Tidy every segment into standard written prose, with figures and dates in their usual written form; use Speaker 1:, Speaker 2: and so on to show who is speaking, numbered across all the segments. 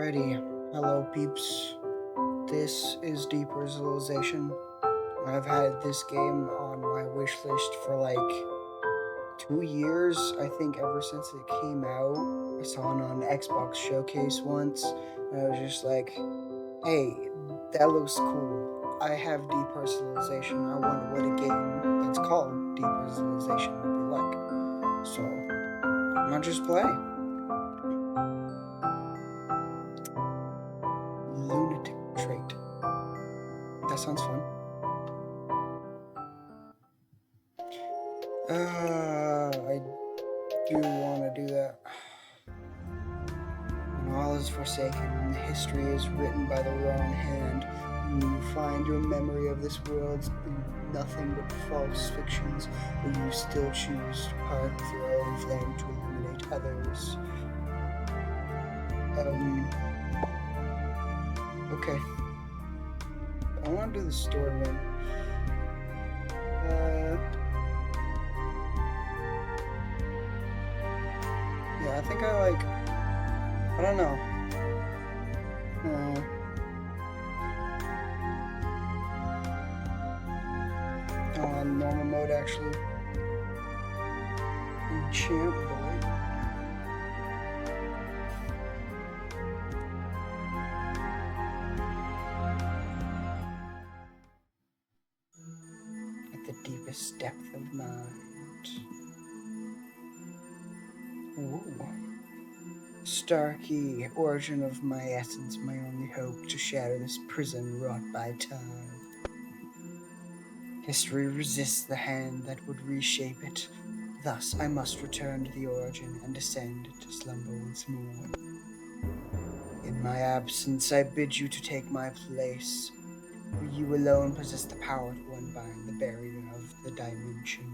Speaker 1: Alrighty, hello peeps. This is Depersonalization. I've had this game on my wish list for like 2 years, I think, ever since it came out. I saw it on Xbox Showcase once, and I was just like, hey, that looks cool. I have depersonalization. I wonder what a game that's called depersonalization would be like. So, I'm gonna just play. Lunatic trait. That sounds fun. I do want to do that. When all is forsaken, and the history is written by the wrong hand, and you find your memory of this world in nothing but false fictions, but you still choose to part with your own flame to illuminate others. Okay. I want to do the story one. Yeah, I think I don't know. On normal mode, actually. Enchant boy. At the deepest depth of mind. Ooh. Starkey, origin of my essence, my only hope to shatter this prison wrought by time. History resists the hand that would reshape it. Thus, I must return to the origin and descend to slumber once more. In my absence, I bid you to take my place, for you alone possess the power to unbind the barrier of the dimension.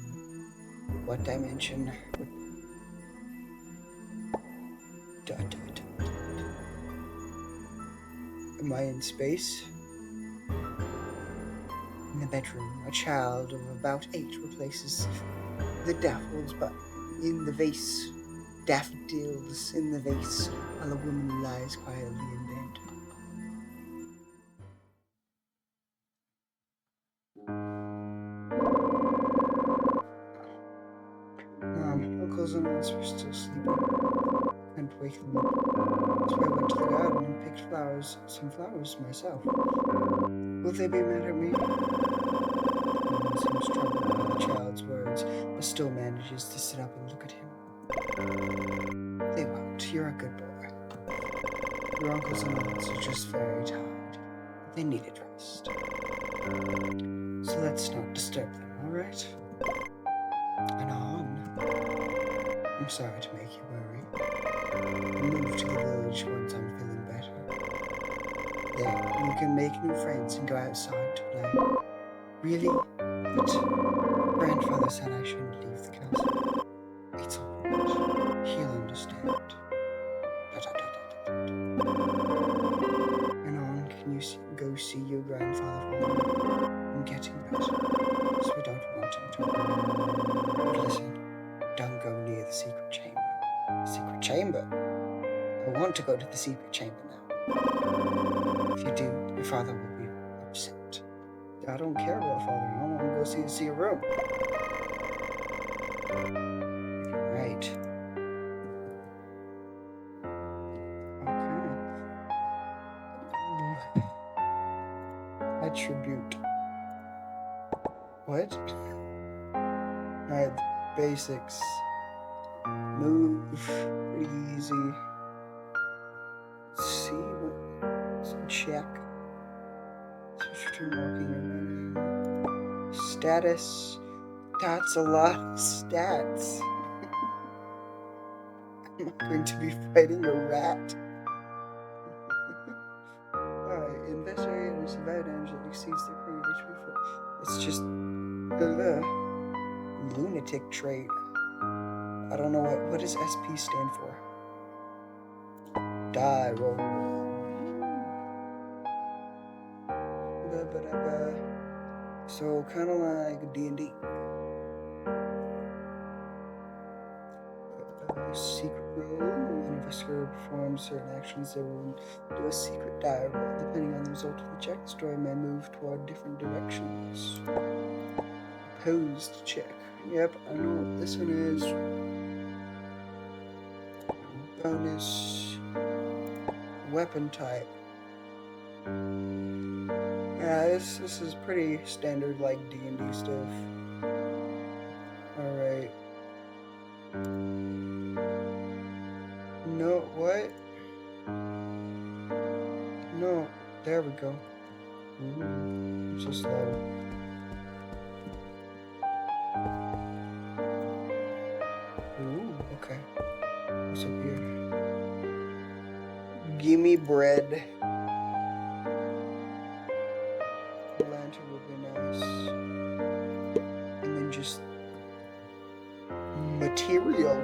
Speaker 1: What dimension? Am I in space? In the bedroom, a child of about 8 replaces the daffodils, but in the vase, daffodils in the vase, while a woman lies quietly in bed. Uncles and aunts were still sleeping. I couldn't wake them up, so I went to the garden and picked some flowers myself. Will they be mad at me? Mom seems troubled by the child's words, but still manages to sit up and look at him. They won't. You're a good boy. Your uncles and aunts are just very tired. They needed rest. So let's not disturb them, alright? And on. I'm sorry to make you worry. I'll move to the village once I'm feeling better. There, you can make new friends and go outside to play. Really? But grandfather said I shouldn't leave the castle. It's alright. He'll understand. And on, can you go see your grandfather for me? I'm getting better, so I don't want him to. But listen, don't go near the secret chamber. Secret chamber? I want to go to the secret chamber now. If you do, your father will be upset. I don't care about father. I want to go see a room. Right. Okay. Attribute. What? Alright, basics. Move. Pretty easy. Let's see what. Check. Status. That's a lot of stats. I'm not going to be fighting a rat. Alright, investigate and survive damage that exceeds the current HP for. It's just lunatic trait. I don't know what does SP stand for. Die roll. So kind of like D&D. Secret When a investigator performs certain actions, they will do a secret dive. Depending on the result of the check, the story may move toward different directions. Opposed check. Yep, I know what this one is. Bonus weapon type. Yeah, this is pretty standard, like D&D stuff. Alright. No, what? No, there we go. Ooh, I'm so slow. Ooh, okay. What's up here? Gimme bread. The lantern would be nice. And then just material.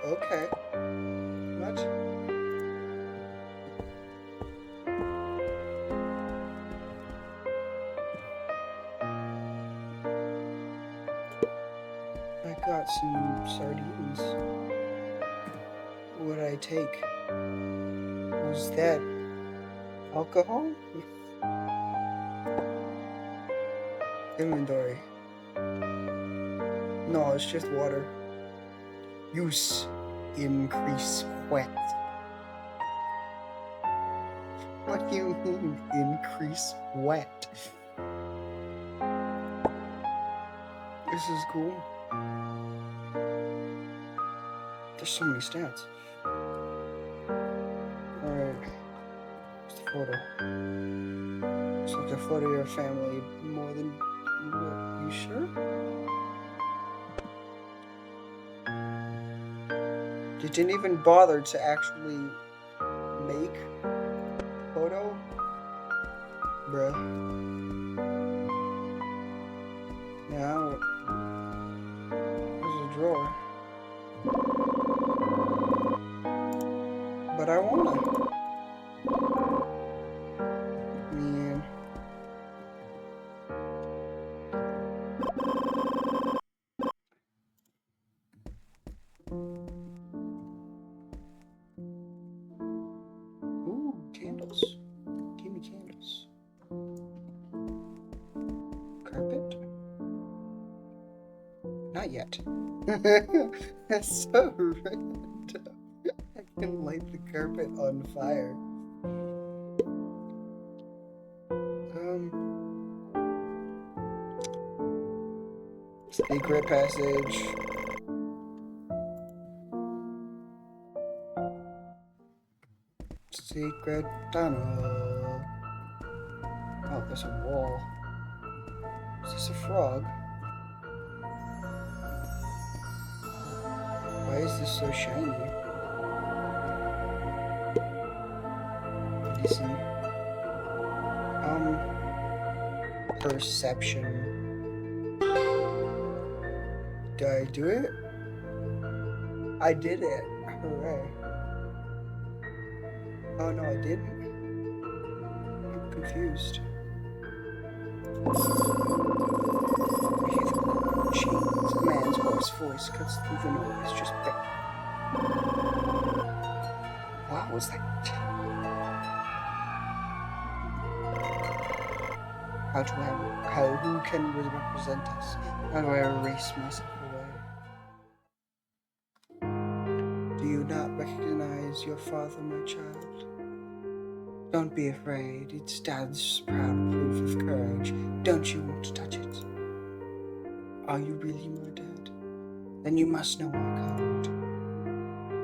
Speaker 1: Okay. What? I got some sardines. What did I take? Was that alcohol? Inventory. No, it's just water. Use. Increase wet. What do you mean, increase wet? This is cool. There's so many stats. Alright. What's the photo? It's like a photo of your family more than... What? You sure? You didn't even bother to actually make a photo? Bruh. Now, there's a drawer. But I wanna. Man. Ooh, candles. Give me candles. Carpet? Not yet. That's so random. I can light the carpet on fire. Secret passage. Secret tunnel. Oh, there's a wall. Is this a frog? Why is this so shiny? Listen. Perception. Did I do it? I did it. Hooray. Oh no, I didn't. I'm confused. Chains. A man's hoarse voice cuts through the noise. Just pick. What was that? Who can represent us? How do I erase myself away? Do you not recognize your father, my child? Don't be afraid. It's Dad's proud proof of courage. Don't you want to touch it? Are you really my dad? Then you must know our code.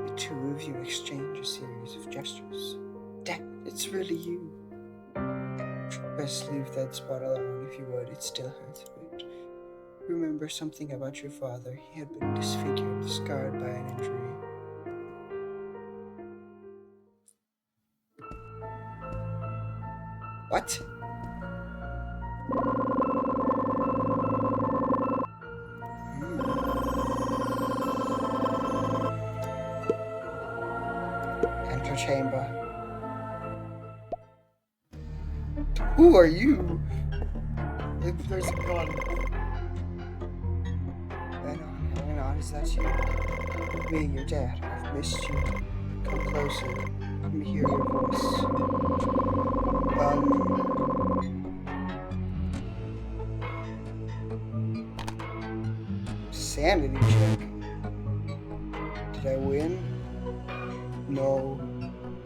Speaker 1: The two of you exchange a series of gestures. Dad, it's really you. Best leave that spot alone if you would. It still hurts a bit. Remember something about your father. He had been disfigured, scarred by an injury. What? Enter chamber. Who are you? If there's a gun. Hang on, is that you? Me, your dad. I've missed you. Come closer. Let me hear your voice. Sanity check. Did I win? No.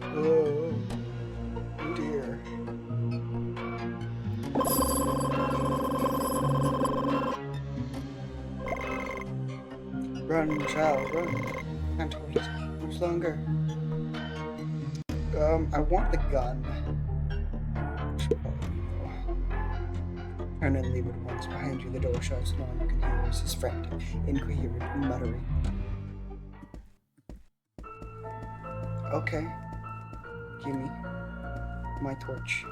Speaker 1: Oh, dear. Run, child, run. Can't hold it much longer. I want the gun. Turn and leave it once. Behind you, the door shuts, and all you can hear is his frantic, incoherent muttering. Okay. Give me my torch.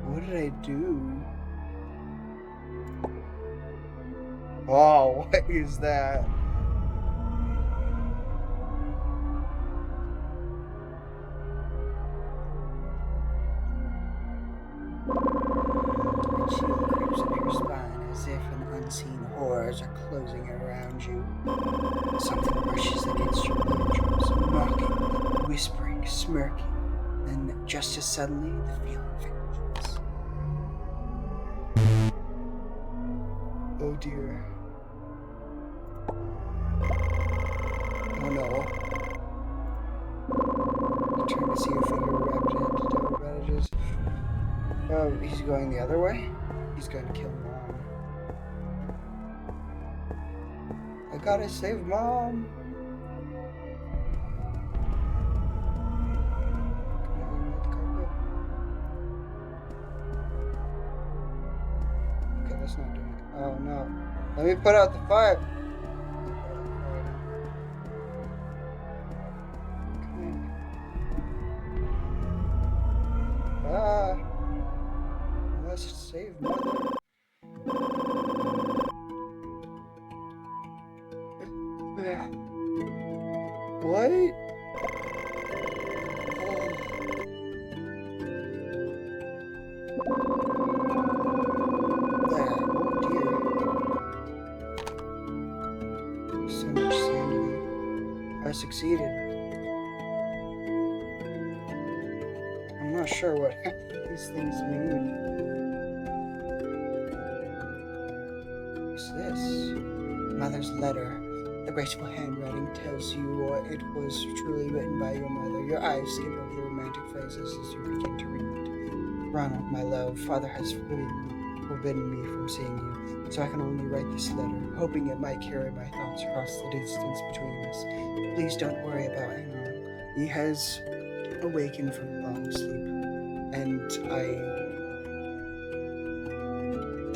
Speaker 1: What did I do? Oh, what is that? A chill creeps up your spine as if an unseen horrors are closing around you. Something brushes against your eardrums, knocking, whispering, smirking. Then, just as suddenly, the feeling vanishes. Oh dear. Oh no. You turn to see a figure wrapped in door bandages. Oh, he's going the other way? He's going to kill Mom. I gotta save Mom! Okay, that's not doing it. Oh no. Let me put out the fire! Ah! Let's save Mother. What? There. Oh dear. So much sanity. I succeeded. I'm not sure what these things mean. What's this? Mother's letter. The graceful handwriting tells you it was truly written by your mother. Your eyes skip over the romantic phrases as you begin to read. Ronald, my love, Father has forbidden me from seeing you, so I can only write this letter, hoping it might carry my thoughts across the distance between us. Please don't worry about Anon. He has awakened from long sleep, and I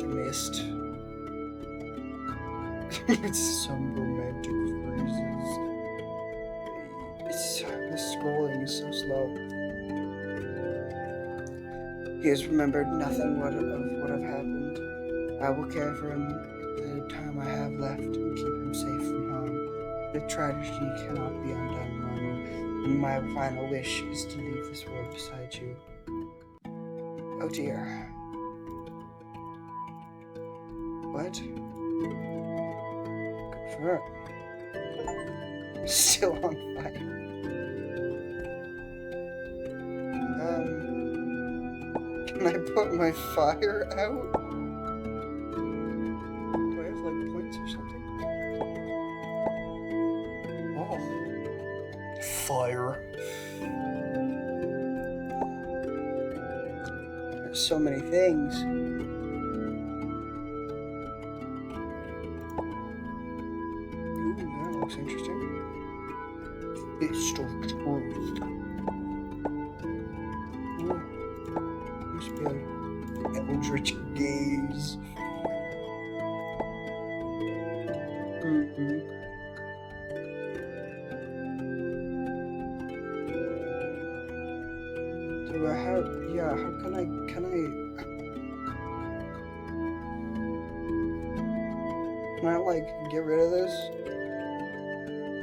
Speaker 1: missed. It's some romantic phrases. The scrolling is so slow. He has remembered nothing of what have happened. I will care for him the time I have left and keep him safe from harm. The tragedy cannot be undone, Ronald, and my final wish is to leave this world beside you. Oh dear. What? Confirm. Still on fire. Can I put my fire out? Do I have like points or something? Oh. Fire. There's so many things. Ooh, that looks interesting. Fist of truth. Must be an eldritch gaze. Do I have, yeah, how can I like get rid of this?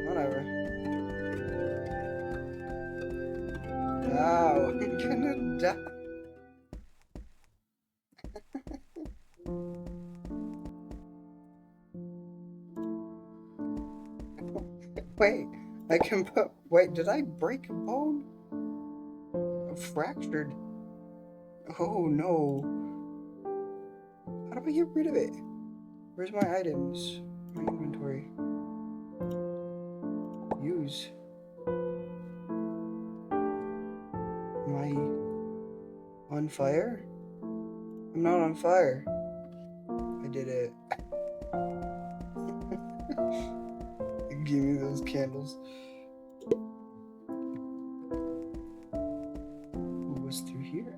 Speaker 1: Whatever. Wow. Wait, I can put. Wait, did I break a bone? Fractured. Oh no. How do I get rid of it? Where's my items? My inventory. Use. Am I on fire? I'm not on fire. I did it. Give me those candles. Who was through here?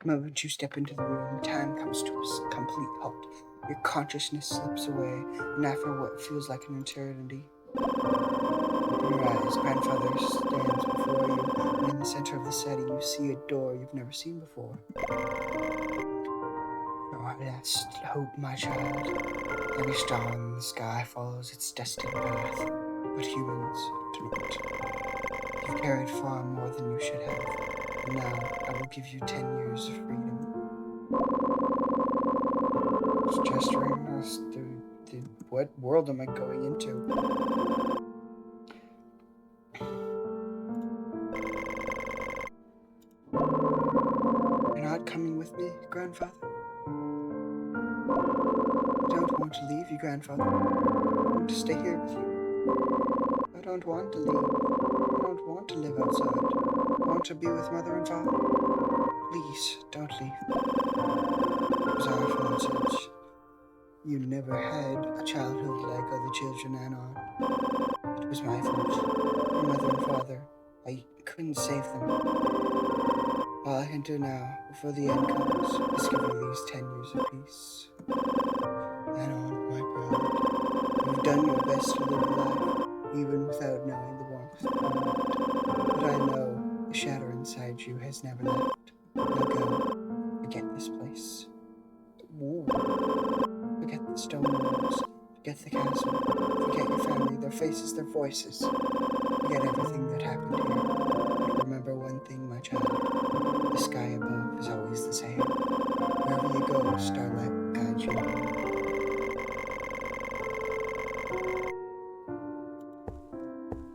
Speaker 1: The moment you step into the room, time comes to a complete halt. Your consciousness slips away, and after what feels like an eternity, open your eyes. Grandfather stands before you, and in the center of the setting, you see a door you've never seen before. Your last hope, my child. Every star in the sky follows its destined path, but humans do not. You've carried far more than you should have, and now I will give you 10 years of freedom. Just gesturing us through what world am I going into? You're not coming with me, grandfather? I don't want to leave you, grandfather. I want to stay here with you. I don't want to leave. I don't want to live outside. I want to be with mother and father. Please, don't leave. It was our fault. You never had a childhood like other children, Anon. It was my fault. Your mother and father, I couldn't save them. All I can do now, before the end comes, is give you these 10 years of peace. Anon, my brother, you've done your best to live a life, even without knowing the warmth of home. But I know the shadow inside you has never left. Now go, forget this place. War. Forget the stone walls. Forget the castle. Forget your family, their faces, their voices. Forget everything that happened here. But remember one thing, my child. The sky above is always the same. Wherever you go, starlight will guide you.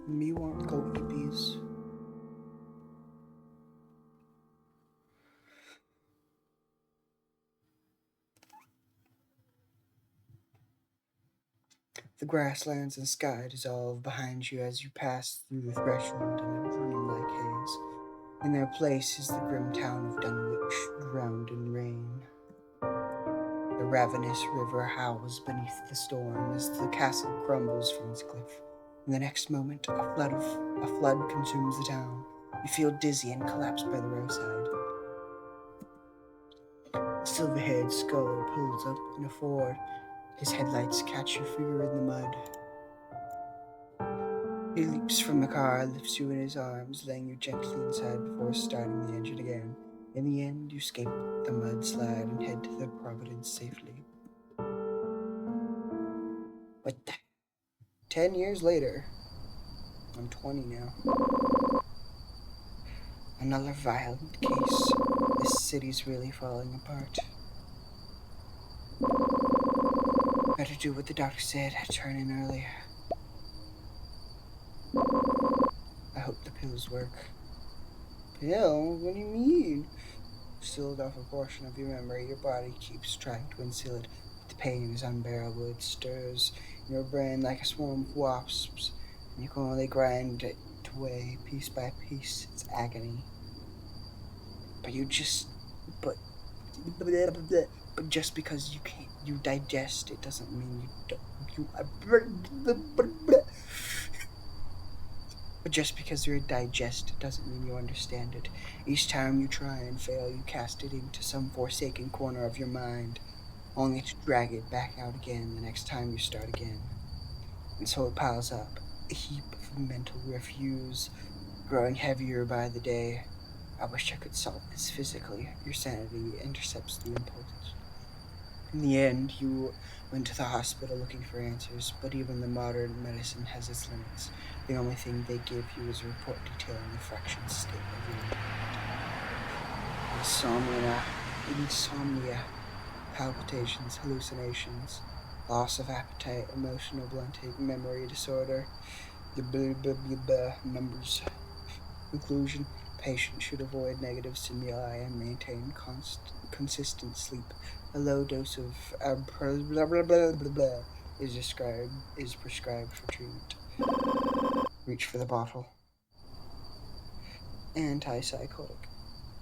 Speaker 1: Me won't go eepies. The grasslands and sky dissolve behind you as you pass through the threshold in a dreamlike haze. In their place is the grim town of Dunwich, drowned in rain. The ravenous river howls beneath the storm as the castle crumbles from its cliff. In the next moment, a flood consumes the town. You feel dizzy and collapse by the roadside. A silver-haired scholar pulls up in a Ford. His headlights catch your figure in the mud. He leaps from the car, lifts you in his arms, laying you gently inside before starting the engine again. In the end, you escape the mudslide and head to the Providence safely. But 10 years later, I'm 20 now. Another violent case. This city's really falling apart. Better do what the doctor said, turn in early. I hope the pills work. Pill? What do you mean? Sealed off a portion of your memory, your body keeps trying to unseal it. The pain is unbearable, it stirs in your brain like a swarm of wasps, and you can only grind it away piece by piece. It's agony. But just because you digest, it doesn't mean But just because you digest, it doesn't mean you understand it. Each time you try and fail, you cast it into some forsaken corner of your mind, only to drag it back out again the next time you start again. And so it piles up, a heap of mental refuse, growing heavier by the day. I wish I could solve this physically. Your sanity intercepts the impulses. In the end, you went to the hospital looking for answers, but even the modern medicine has its limits. The only thing they give you is a report detailing the fractured state of your mind. Insomnia, palpitations, hallucinations, loss of appetite, emotional blunting, memory disorder, the blah blah blah blah numbers. Conclusion: patient should avoid negative stimuli and maintain consistent sleep. A low dose of blah blah blah blah blah is prescribed for treatment. Reach for the bottle. Antipsychotic.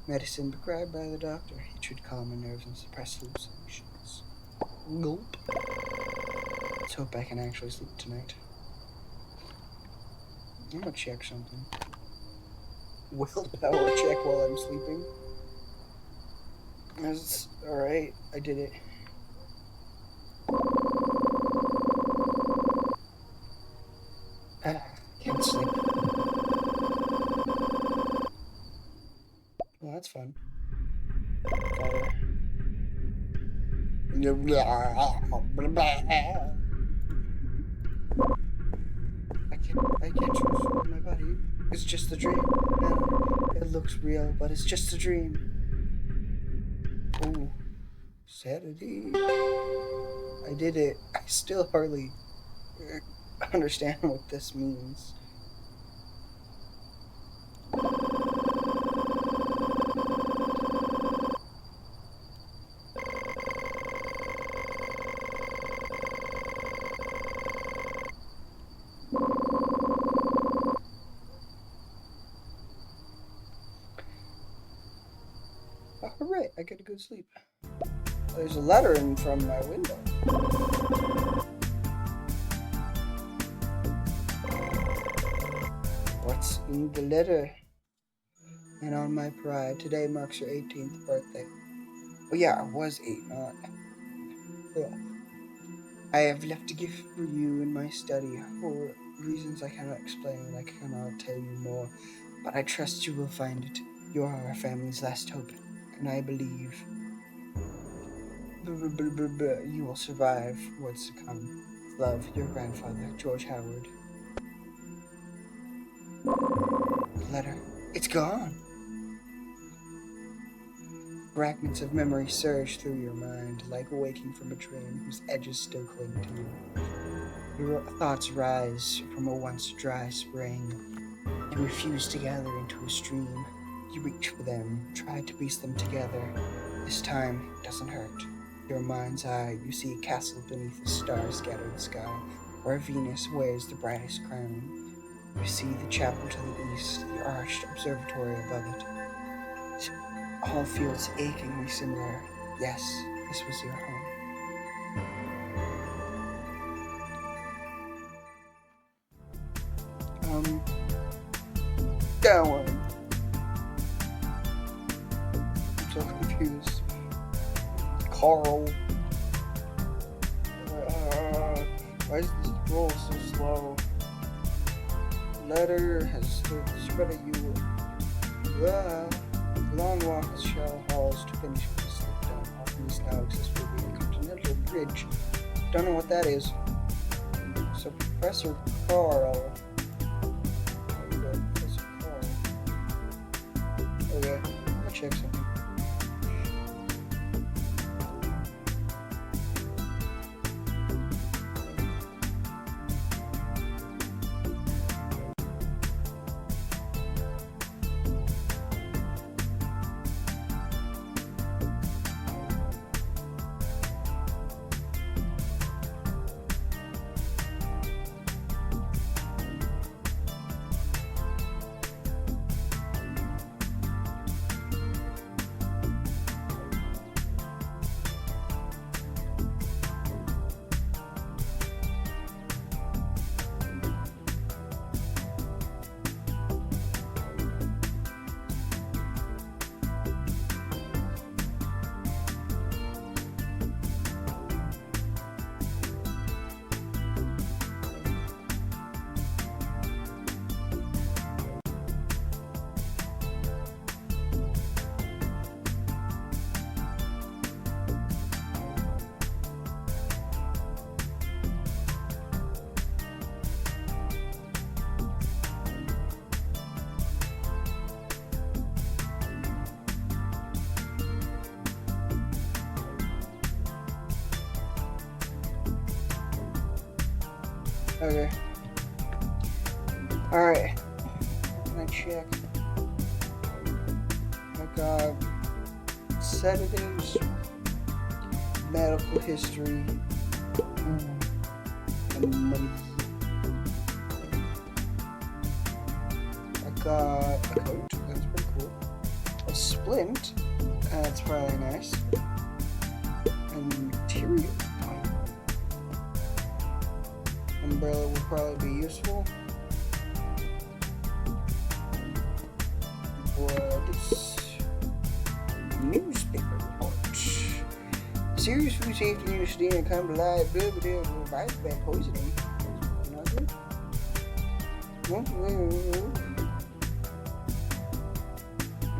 Speaker 1: Medicine prescribed by the doctor. It should calm the nerves and suppress hallucinations. Gulp. Let's hope I can actually sleep tonight. I'm gonna check something. Willpower check while I'm sleeping. That's alright. I did it. Can't sleep. Well, that's fun. Fire. I can't transform my body. It's just a dream. It looks real, but it's just a dream. Ooh. Sanity. I did it. I still hardly understand what this means. Alright, I get a good sleep. There's a letter in from my window. What's in the letter? And on my pride, today marks your 18th birthday. Oh yeah, I was 8, not... Yeah. I have left a gift for you in my study. For reasons I cannot explain, I cannot tell you more, but I trust you will find it. You are our family's last hope, and I believe you will survive what's to come. Love, your grandfather, George Howard. The letter. It's gone. Fragments of memory surge through your mind, like waking from a dream whose edges still cling to you. Your thoughts rise from a once dry spring and refuse to gather into a stream. You reach for them, try to piece them together. This time, it doesn't hurt. Your mind's eye, you see a castle beneath a star-scattered sky, where Venus wears the brightest crown. You see the chapel to the east, the arched observatory above it. All feels achingly similar. Yes, this was your home. Down. I'm so confused. Carl. Why is this roll so slow? Letter has spread at you. Long walks, shallow halls to finish with the slip down. Often these now exist for the Continental Bridge. Don't know what that is. So Professor Carl. Okay, I'm gonna check something. Okay. Alright. Can I check? I got sedatives, medical history, and money. I got a coat, that's pretty cool. A splint, that's probably nice. And material. Umbrella will probably be useful. Newspaper report. Serious food safety incident come to light. Blah blah blah. Widespread poisoning. Not good.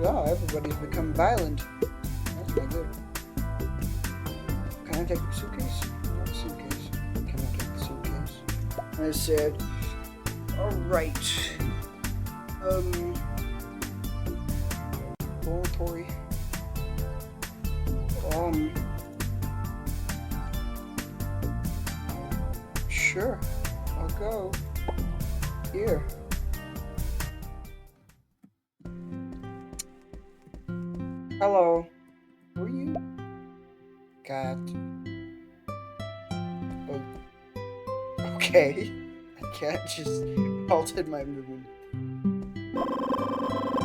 Speaker 1: Yeah, everybody's become violent. That's not good. Can I take the suitcase? Not the suitcase. Can I take the suitcase? I said, alright. Laboratory. Sure. I'll go. Here. Hello. Who are you? Cat. Oh. Okay. I can't just halted my movement.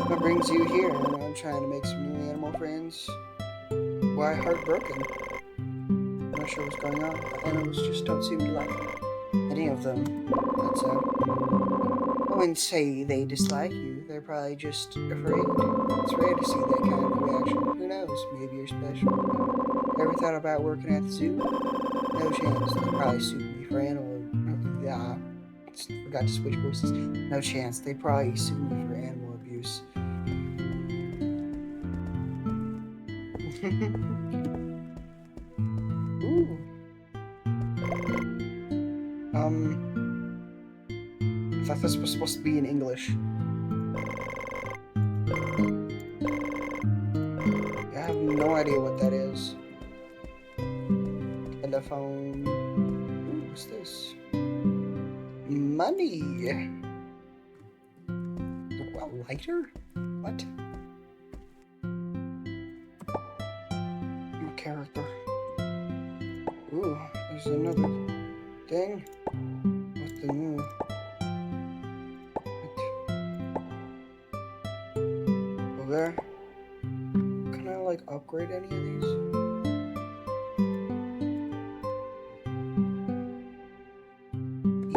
Speaker 1: What brings you here? I'm trying to make some new animal friends. Why heartbroken? I'm not sure what's going on. The animals just don't seem to like any of them. That's I wouldn't say they dislike you. They're probably just afraid. It's rare to see that kind of reaction. Who knows? Maybe you're special. Ever thought about working at the zoo? No chance. They'd probably sue me for animal. Yeah, forgot to switch voices. No chance. They'd probably sue me for animal abuse. Ooh. I thought this was supposed to be in English. I have no idea what that is. Telephone. Ooh, what's this? Money. A lighter? What? New character. Ooh, there's another thing. What's the new? Over there. Can I like upgrade any of these? E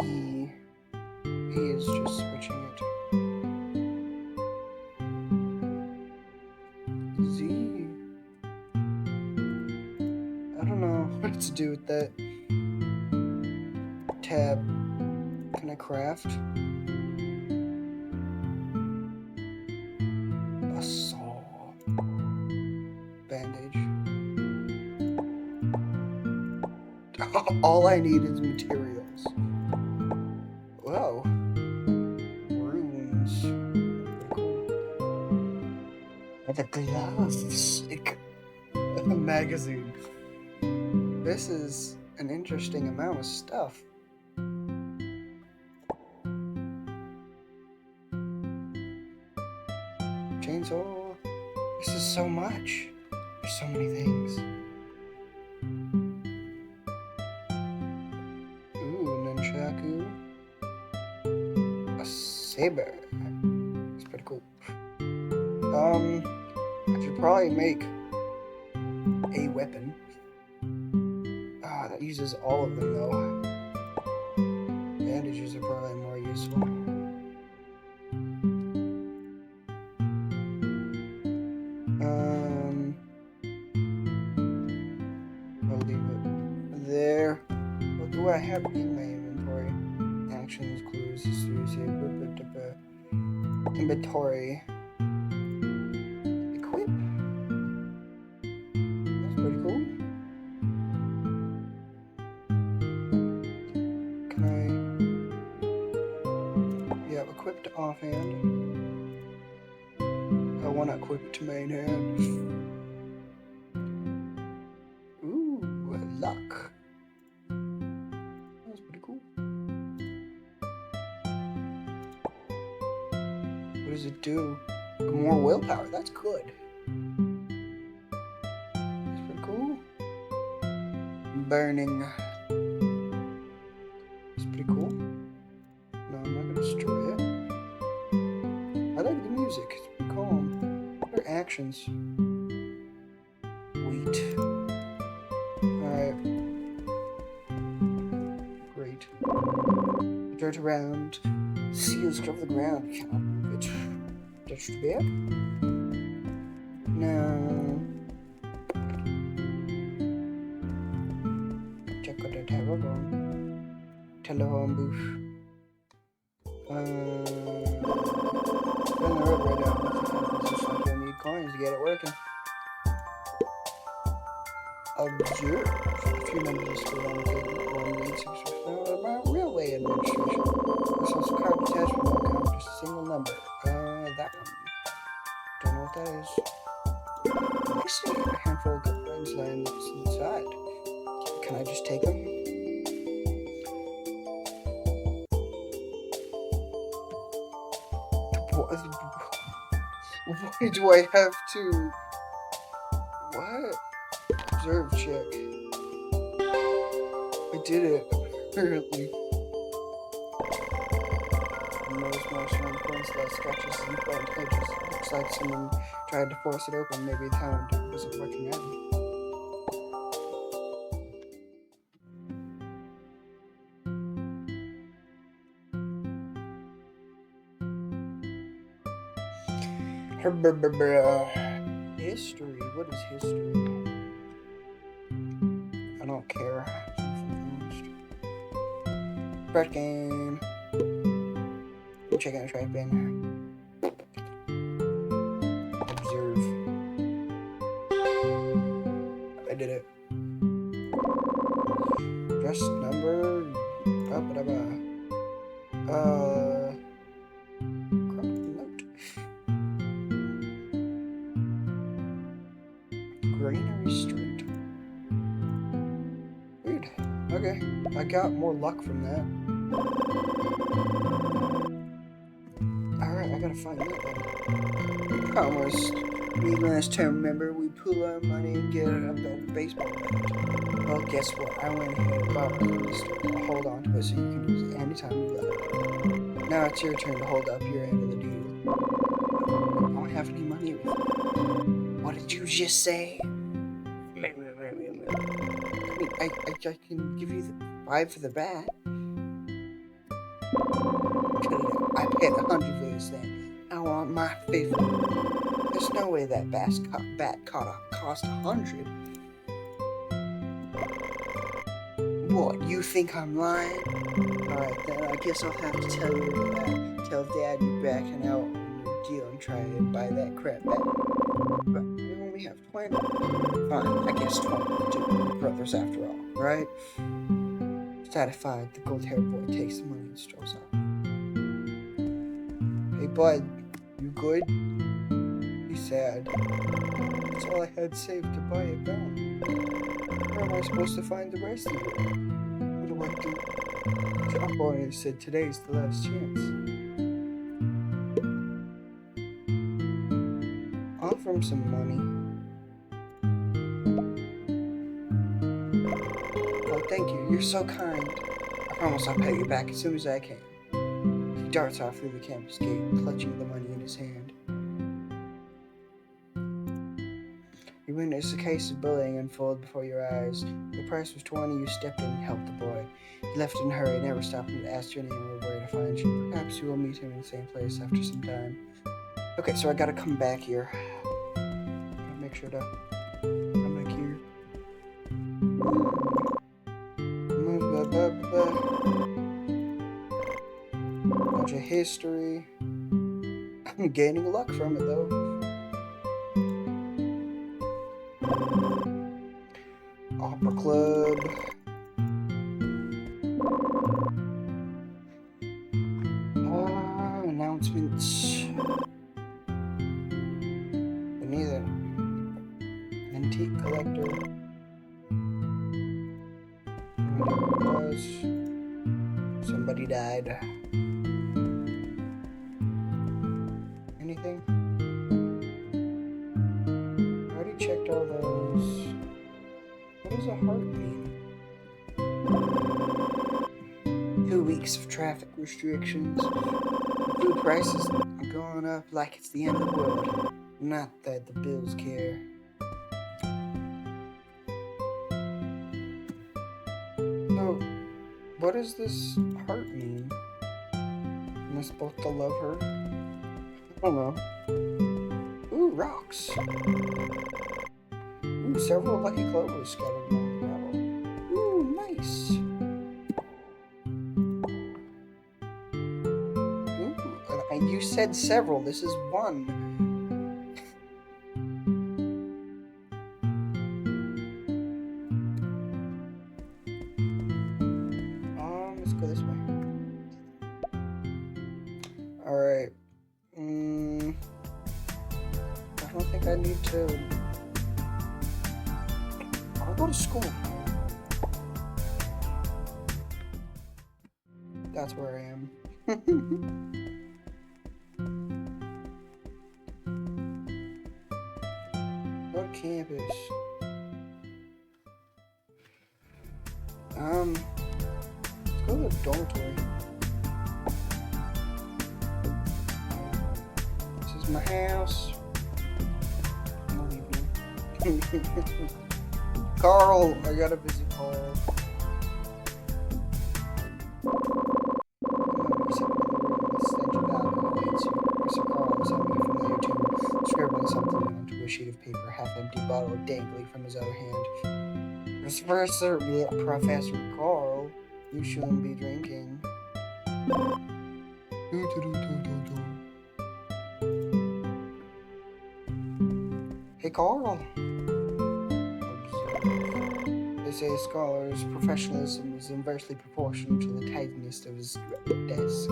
Speaker 1: is just switching it. Z. I don't know what to do with that. Tab. Can I craft? A saw. Bandage. All I need is materials. Whoa. Runes. And the gloves. A magazine. This is an interesting amount of stuff. Chainsaw. This is so much. There's so many things. Ooh, nunchaku. A saber. It's pretty cool. I should probably make a weapon. That uses all of them though. Bandages are probably more useful. I'll leave it there. What do I have in my inventory? Actions, clues, histories, inventory. Equip. That's pretty cool. Can I? Yeah, equipped offhand. I want to equip to main hand. Ooh, luck. That's pretty cool. too. More willpower. That's good. That's pretty cool. Burning. It's pretty cool. No, I'm not gonna destroy it. I like the music. It's pretty calm. What are actions? Wait. Alright. Great. Dirt around. Seals cover the ground. Cannot move it. That's too bad. No. Check out the telephone booth. Run the road right now. You'll need coins to get it working. Observe. A few members go on the 1 week 6 about railway administration. This also card attachment won't count just a single number. That one. Don't know what that is. I see a handful of good friends lying inside. Can I just take them? Why do I have to? What? Observe check. I did it, apparently. Most marshmallow points that scratches and bent edges. Looks like someone tried to force it open. Maybe the hound wasn't working out. History. What is history? I don't care. First game. I'm checking the trap in. Observe. I did it. Just number. Note. Granary Street. Weird. Okay. I got more luck from that. Alright, I gotta find that one. Promised. Me last time, remember, we pool our money and get a baseball bat. Well, guess what? I went ahead and bought a store. I'll hold on to it so you can use it anytime you like. Now it's your turn to hold up your end of the deal. I don't have any money with me. What did you just say? I can give you the 5 for the bat. I paid 100 for this thing. I want my 50. There's no way that bat cost 100. What, you think I'm lying? Alright, then I guess I'll have to tell you that. Tell Dad you're backing out on your deal and try to buy that crap back. But we only have 20. Fine, I guess 22 brothers after all, right? Satisfied, the gold-haired boy takes the money and strolls off. Hey bud, you good? He's sad. That's all I had saved to buy it back. Where am I supposed to find the rest of it? What do I do? John Barney said today's the last chance. Offer him some money. Oh, thank you. You're so kind. I promise I'll pay you back as soon as I can. He darts off through the campus gate, clutching the money in his hand. You witnessed a case of bullying unfold before your eyes. The price was 20. You stepped in and helped the boy. He left in a hurry, never stopping to ask your name or where to find you. Perhaps you will meet him in the same place after some time. Okay, so I gotta come back here. Make sure to come back here. Bunch of history. I'm gaining luck from it though. Opera Club. Announcements. Neither. Antique collector. Somebody died. Anything a heart mean? 2 weeks of traffic restrictions. Food prices are going up like it's the end of the world. Not that the bills care. So, what does this heart mean? Am I supposed to love her? I don't know. Ooh, rocks. Ooh, several lucky clovers scattered among the gravel. Ooh, nice. Ooh, and you said several. This is one. Let's go this way. Alright. I don't think I need to... I'll go to school. That's where I am. Go to campus. Let's go to the dormitory. This is my house. I'm leaving. Carl! I gotta visit Carl. Scribbling something onto a sheet of paper, half-empty bottle dangling from his other hand. Professor Carl, you shouldn't be drinking. Hey, Carl. They say a scholar's professionalism is inversely proportional to the tidiness of his desk.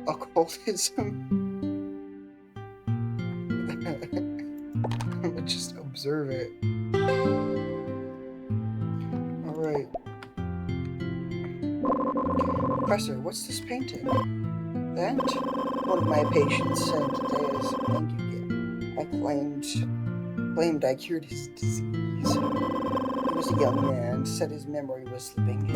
Speaker 1: Occultism. Just observe it. Alright. Professor, what's this painting? That? One of my patients sent today as a thank you gift. I claimed I cured his disease. He was a young man, said his memory was slipping,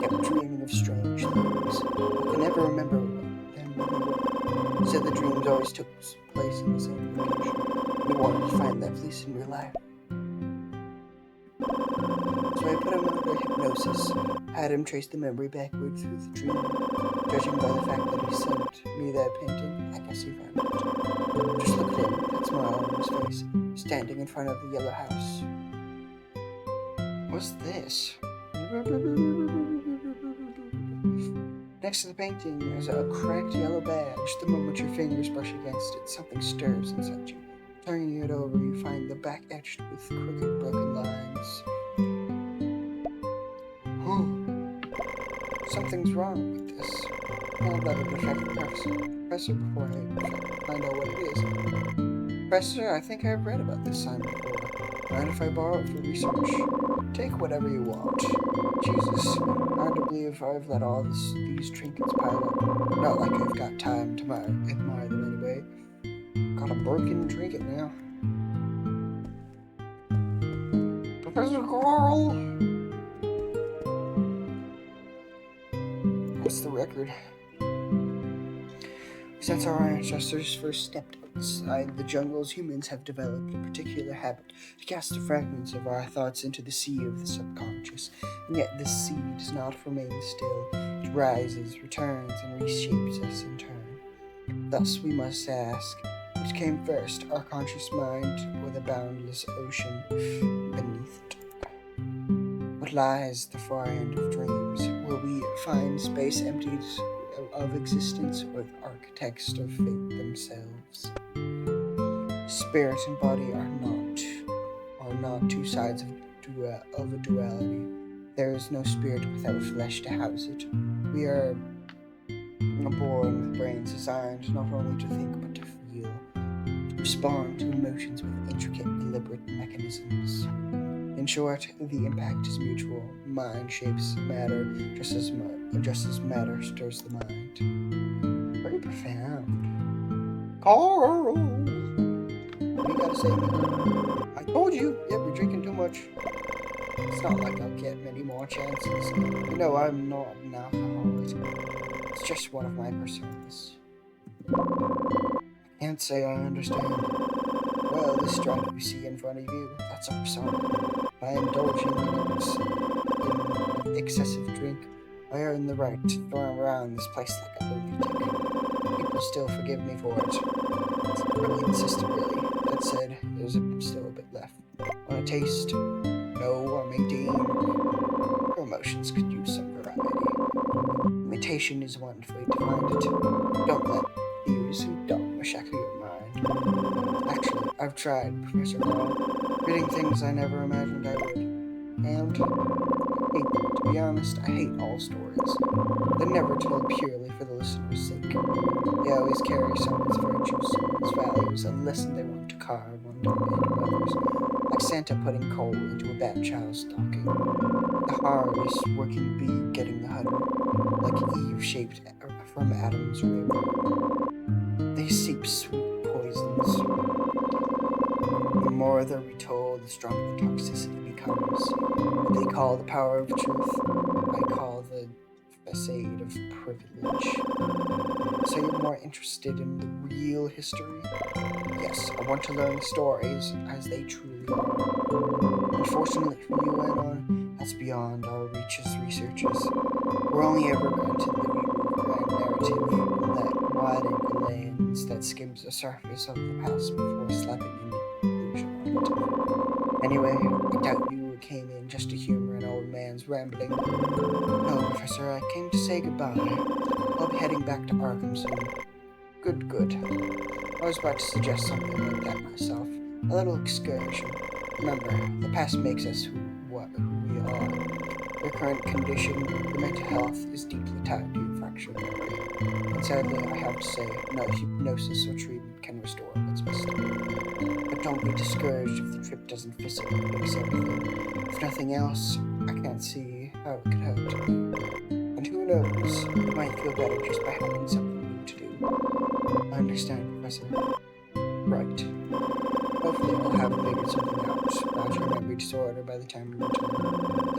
Speaker 1: kept dreaming of strange things. I could never remember them when they were. Said the dreams always took place in the same location. He wanted to find that place in real life. So I put him under hypnosis, had him trace the memory backward through the dream. Judging by the fact that he sent me that painting, I guess he found it. Just look at him, that smile on his face, standing in front of the yellow house. What's this? Next to the painting is a cracked yellow badge. The moment your fingers brush against it, something stirs inside you. Turning it over, you find the back etched with crooked, broken lines. Something's wrong with this. I'll let it affect the professor before I find out what it is. Professor, I think I've read about this sign before. Mind if I borrow it for research? Take whatever you want. Jesus, hard to believe I've let all these trinkets pile up. Not like I've got time to admire them anyway. Got a broken trinket now. Professor Carl! What's the record? Since our ancestors first stepped outside the jungles, humans have developed a particular habit to cast the fragments of our thoughts into the sea of the subconscious. And yet this sea does not remain still. It rises, returns, and reshapes us in turn. Thus we must ask, which came first, our conscious mind or the boundless ocean beneath it? What lies at the far end of dreams? Will we find space emptied of existence, or the architects of fate themselves? Spirit and body are not two sides of a duality. There is no spirit without flesh to house it. We are born with brains designed not only to think but to feel, to respond to emotions with intricate, deliberate mechanisms. In short, the impact is mutual. Mind shapes matter just as matter stirs the mind. Very profound. Carl! What do you gotta say, amigo? I told you. Yep, you're drinking too much. It's not like I'll get many more chances. You know, I'm not an alcoholic. It's just one of my personas. I can't say I understand. Well, this drunk you see in front of you, that's a persona. By indulging in excessive drink, I earn the right to throw around this place like a lunatic. People still forgive me for it. Really insistent, really. That said, there's still a bit left. Want a taste? No, I'm 18. Your emotions could use some variety. Imitation is one way to find it. Don't let theories and dogma shackle your mind. Actually, I've tried, Professor Law, reading things I never imagined I would. And, to be honest, I hate all stories. They're never told purely for the listener's sake. They always carry someone's virtues, someone's values, a lesson they want to carve on the mind of others. Like Santa putting coal into a bad child's stocking. The hardest working bee getting the honey. Like Eve shaped from Adam's rib. They seep sweet poisons. The more they're retold, the stronger the toxicity becomes. What they call the power of truth, I call the facade of privilege. So you're more interested in the real history? Yes, I want to learn stories as they truly are. Unfortunately for you, Anon, that's beyond our reach as researchers. We're only ever granted the view of grand narrative in that wide-angle lens that skims the surface of the past before slapping an illusion on it. Anyway, I doubt you came in just to humor an old man's rambling. No, Professor, I came to say goodbye. I'll be heading back to Arkham soon. Good, good. I was about to suggest something like that myself. A little excursion. Remember, the past makes us who we are. Your current condition, your mental health, is deeply tied to your fractured memory. And sadly, I have to say, no hypnosis or treatment can restore what's missing. But don't be discouraged if the trip doesn't physically fix everything. If nothing else, I can't see how it could hurt. And who knows, you might feel better just by having something new to do. I understand, Professor. Right. Hopefully I'll have figured something out about your memory disorder by the time you return.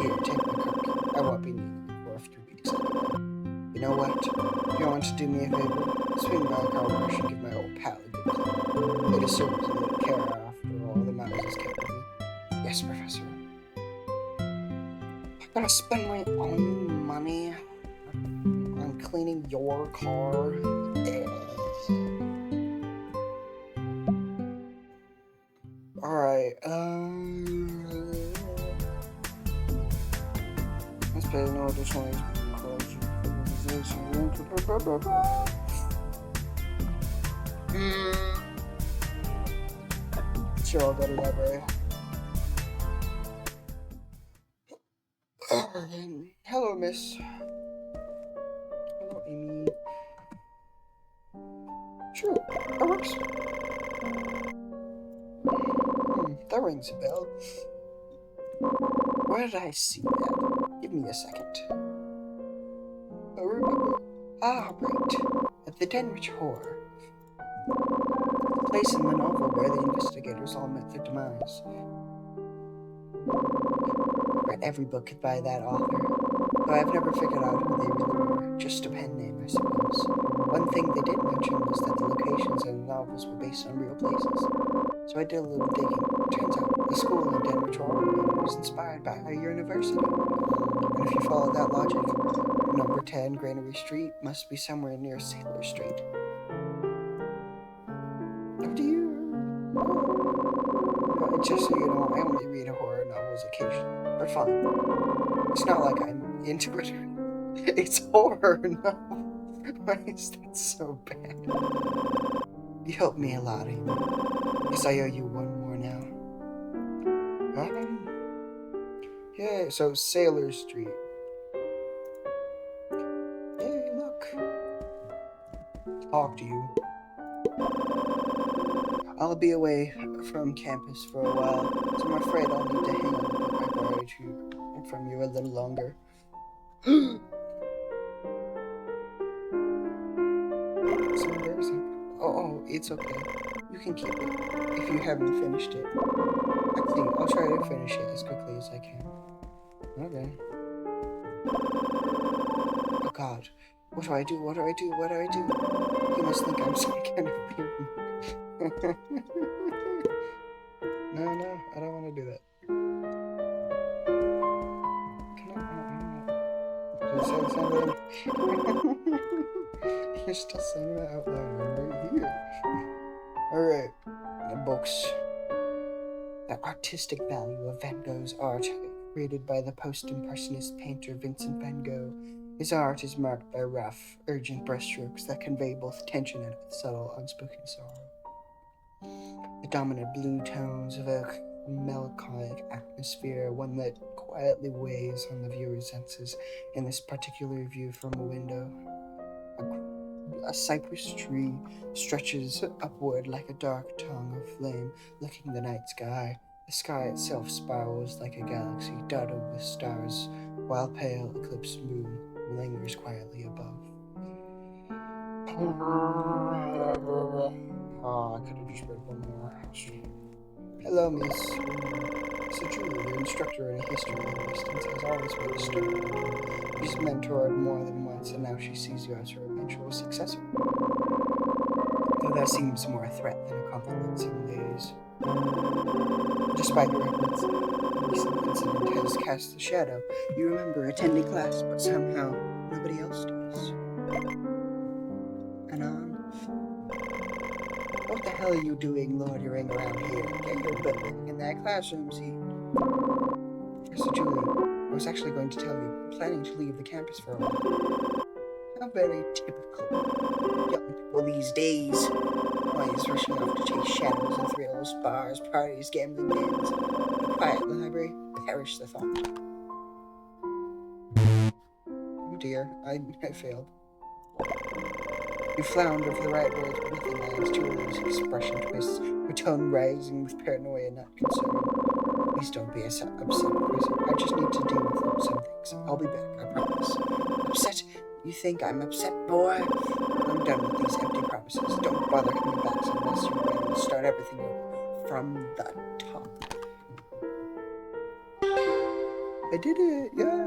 Speaker 1: Here, take my car key. I won't be needing it for a few weeks anyway. You know what? If you want to do me a favor, swing by a car wash and give my old pal a good clean. It is so easy to care after all the miles he's kept with me. Yes, Professor. I gotta spend my own money on cleaning your car. Alright, let's pay no additional sure, I'll go to the library. Hello, miss. Hello, Amy. Sure, that works. That rings a bell. Where did I see that? Give me a second. Oh, remember. Ah, right. At the Denrich Horror. The place in the novel where the investigators all met their demise. Read every book by that author, though I've never figured out who they really were. Just a pen name, I suppose. One thing they did mention was that the locations in the novels were based on real places. So I did a little digging. Turns out the school in Denver was inspired by a university. And if you follow that logic, number 10 Granary Street must be somewhere near Sailor Street. Oh dear. But just so you know, I only read horror novels occasionally. But fine. It's not like I'm into it. It's horror, no. Why is that so bad? You helped me a lot, Amy. Guess I owe you one more now. Yeah, so Sailor Street. Hey, look. Talk to you. I'll be away from campus for a while, so I'm afraid I'll need to hang on to my gratitude from you a little longer. So embarrassing. Oh, it's okay. You can keep it if you haven't finished it. Actually, I'll try to finish it as quickly as I can. Okay. Oh God. What do I do? What do I do? What do I do? He must think I'm some kind of weird. No, I don't want to do that. Can I? Just say something. You're still saying that out loud. I'm right here. Alright. The books. The artistic value of Van Gogh's art, created by the post-impressionist painter Vincent van Gogh. His art is marked by rough, urgent brushstrokes that convey both tension and subtle, unspoken sorrow. The dominant blue tones evoke a melancholic atmosphere, one that quietly weighs on the viewer's senses. In this particular view from a window, a cypress tree stretches upward like a dark tongue of flame, licking the night sky. The sky itself spirals like a galaxy dotted with stars, while pale eclipsed moon lingers quietly above. Oh, I could have just read one more. Hello, Miss. So Julie, your instructor in history linguistics, has always been a student. She's mentored more than once, and now she sees you as her eventual successor. Though that seems more a threat than a compliment some days. Despite your efforts, the recent incident has cast a shadow. You remember attending class, but somehow nobody else does. And what the hell are you doing loitering around here? Get your butt back in that classroom, see? Professor Julie, I was actually going to tell you, I'm planning to leave the campus for a while. How very typical young people these days. Always rushing off to chase shadows and thrills, bars, parties, gambling dens. A quiet library, perish the thought. Oh dear, I failed. You flounder for the right words, but nothing lands. Julie's expression twists, her tone rising with paranoia, not concern. Please don't be upset, Professor. I just need to deal with some things. I'll be back, I promise. Upset? You think I'm upset, boy? I'm done with these empty promises. Don't bother coming back unless you're ready to start everything over from the top. I did it, yeah.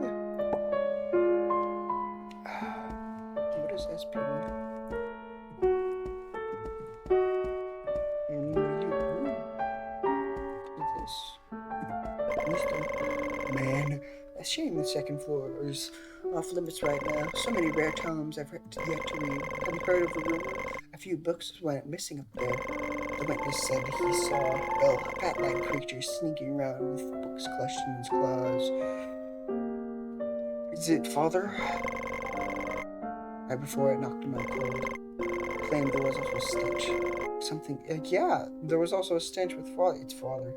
Speaker 1: What is SP? And what is this? Man, a shame the second floor is off limits right now. So many rare tomes I've yet to read. Haven't heard of a rumor? A few books went missing up there. The witness said he saw, a bat-like creature sneaking around with books clutched in his claws. Is it father? Right before it knocked him out cold. Claimed there was also a stench. Something, yeah, there was also a stench with father. It's father.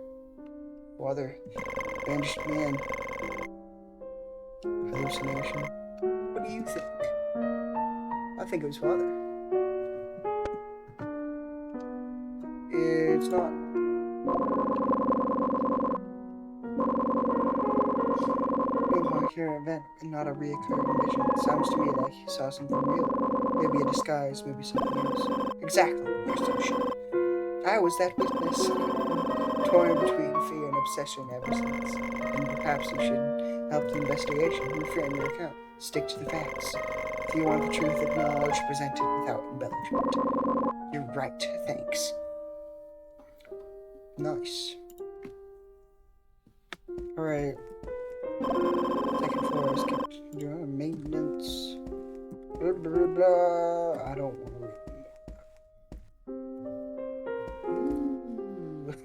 Speaker 1: Father. Vanished man. Hallucination. What do you think? I think it was father. It's not. Here event and not a reoccurring vision. It sounds to me like he saw something real. Maybe a disguise, maybe something else. Exactly, you're so sure. I was that witness, torn between fear and obsession ever since. And perhaps you should help the investigation, reframe your account, stick to the facts. If you want the truth acknowledged, present it without embellishment. You're right, thanks. Nice. Alright. Second floor, skip maintenance. Blah, blah, blah. I don't want to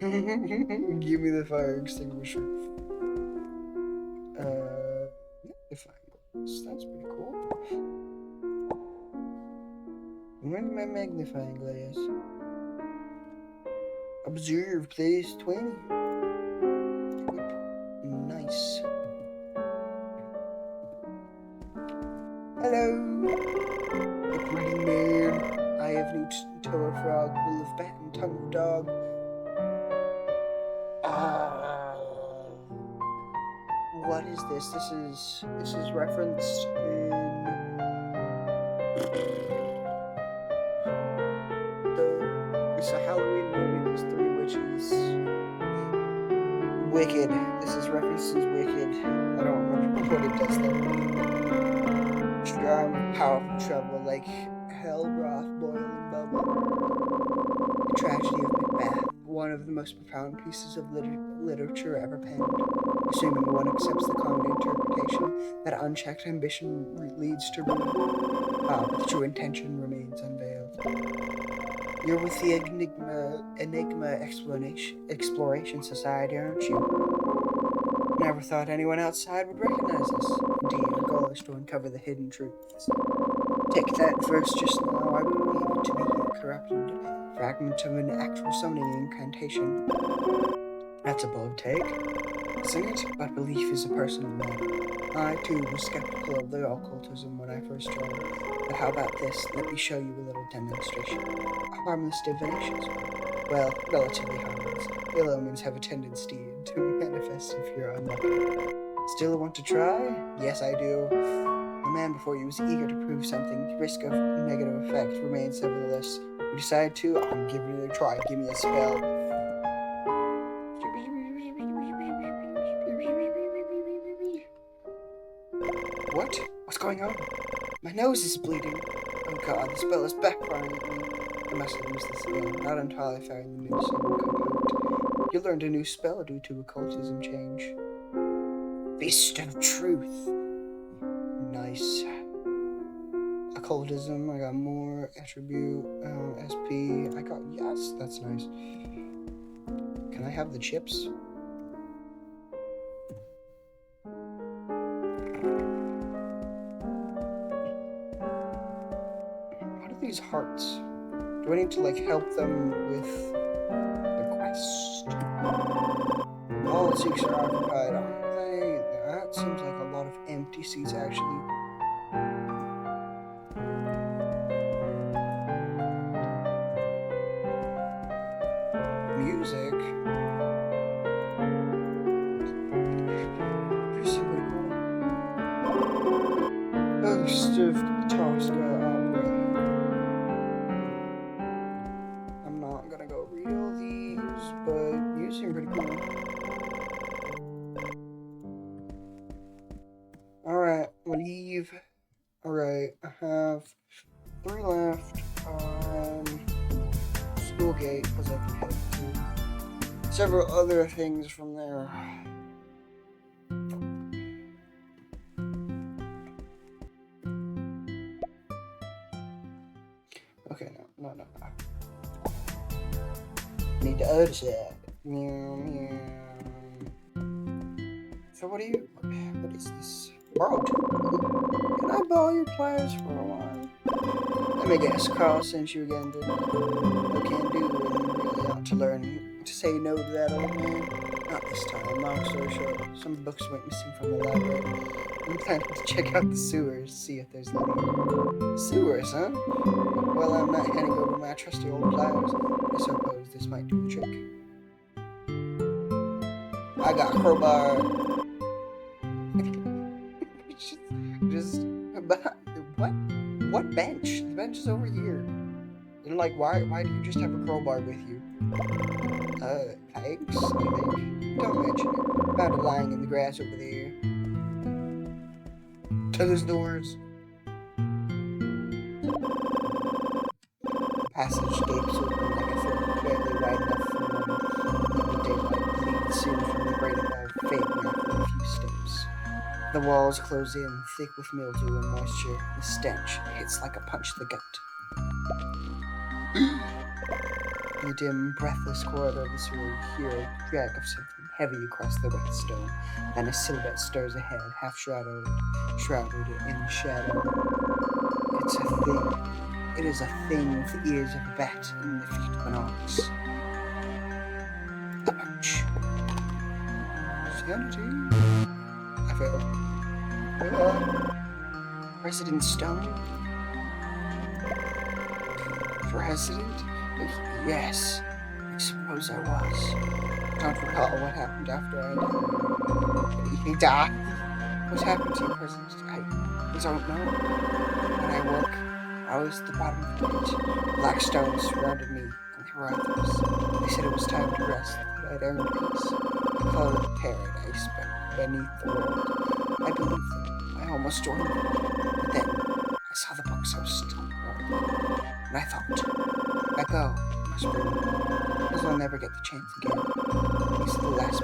Speaker 1: read. Give me the fire extinguisher. Magnifying glass. That's pretty cool. Where's my magnifying glass? Observe, place 20. Nice. Hello. The green man. Eye of newt, toe of frog, will of bat, and tongue of dog. What is this? This is referenced in it's a Halloween which is Wicked. This is references Wicked. I don't remember what it does though. Strong, powerful trouble like hell broth boiling bubble. The tragedy of Macbeth, one of the most profound pieces of literature ever penned. Assuming one accepts the common interpretation that unchecked ambition leads to ruin, but the true intention remains unveiled. You're with the Enigma Exploration Society, aren't you? Never thought anyone outside would recognize us. Indeed, our goal is to uncover the hidden truths. Take that verse just now, I believe it to be a corrupted fragment of an actual summoning incantation. That's a bold take, isn't it? But belief is a personal matter. I, too, was skeptical of the occultism when I first joined. But how about this? Let me show you a little demonstration. Harmless divination. Well, relatively harmless. Ill omens have a tendency to manifest if you're unlucky. Still want to try? Yes, I do. The man before you was eager to prove something. The risk of negative effect remains nevertheless. You decide to? I'm giving it a try. Give me a spell. What? What's going on? My nose is bleeding. Oh god, the spell is backfiring at me. I must have used this again, not entirely finding the new secret component. You learned a new spell due to occultism change. Fist of Truth. Nice. Occultism, I got more attribute, SP. I got, yes, that's nice. Can I have the chips? What are these hearts? Do I need to, like, help them with the quest? All seats are occupied, aren't they? That seems like a lot of empty seats, actually. Music. Pretty super cool. Host of Tosca Opera. I'm not gonna go read all these, but you seem pretty cool. Alright, leave. Alright, I have 3 left on Schoolgate, because I can head to several other things from there. Okay, no. Need the other side. So what is this? Borrow 2? Can I borrow your pliers for a while? Let me guess, Carl sent you again, didn't he? No can do, and you really ought to learn to say no to that old man. Not this time, long story short. Some books went missing from the library. I'm planning to check out the sewers, see if there's any. Sewers, huh? Well, I'm not handing over my trusty old pliers. I suppose this might do the trick. I got crowbar. What bench? The bench is over here. And like, why do you just have a crowbar with you? Thanks, I think. Don't mention it. Found it lying in the grass over there. To those doors. The passage gapes open like a throat, barely wide enough for the daylight bleeds in from the grate above, fading after a few steps. The walls close in, thick with mildew and moisture. The stench hits like a punch to the gut. In the dim, breathless corridor of the sewer, you hear a drag of something heavy across the wet stone. Then a silhouette stirs ahead, half shrouded in shadow. It's a thing. It is a thing with the ears of a bat and the feet of an ox. Ouch. Sanity? I failed. President Stone? President? Yes, I suppose I was. Don't recall what happened after I died. He died? What happened to you, President? I don't know. When I woke, I was at the bottom of the pit. Black stones surrounded me, and they brothers. They said it was time to rest, that I'd earned peace. They called it a paradise, but beneath the world. I believed them. I almost joined them. But then, I saw the books I was still ignoring. And I thought, let go, must bring me, because I'll never get the chance again. These are the last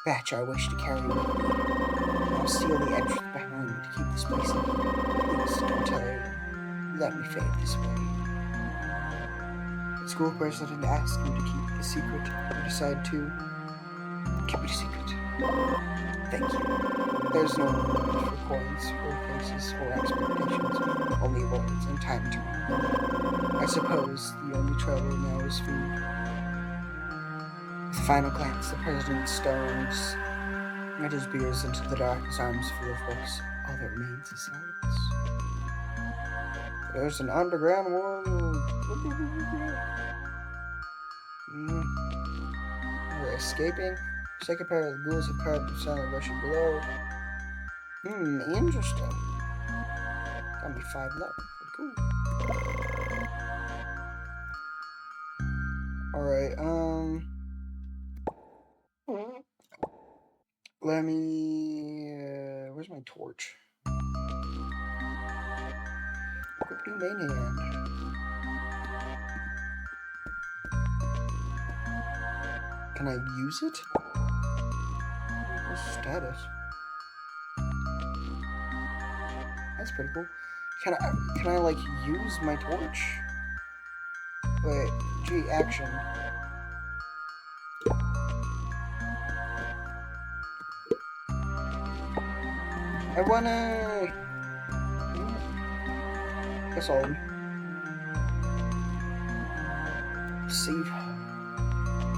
Speaker 1: batch I wish to carry with me. I'll steal the entrance behind me to keep this place safe. Please don't tell anyone. Let me fade this way. The school president asked me to keep the secret. I decided to keep it a secret. Thank you. There's no need for coins, or faces, or expectations. Only words and time to remember. I suppose the only trouble now is food. With a final glance, the president stares at his beers into the dark, his arms full of books. All that remains is silence. There's an underground world. We're escaping. Second pair of the ghouls have carved the silent rushing below. Interesting. Got me 5 left. Pretty cool. Alright, let me... where's my torch? Equip new main hand. Can I use it? What's the status? That's pretty cool. Can I like use my torch? Wait, G action. I wanna... Guess I'll... Save.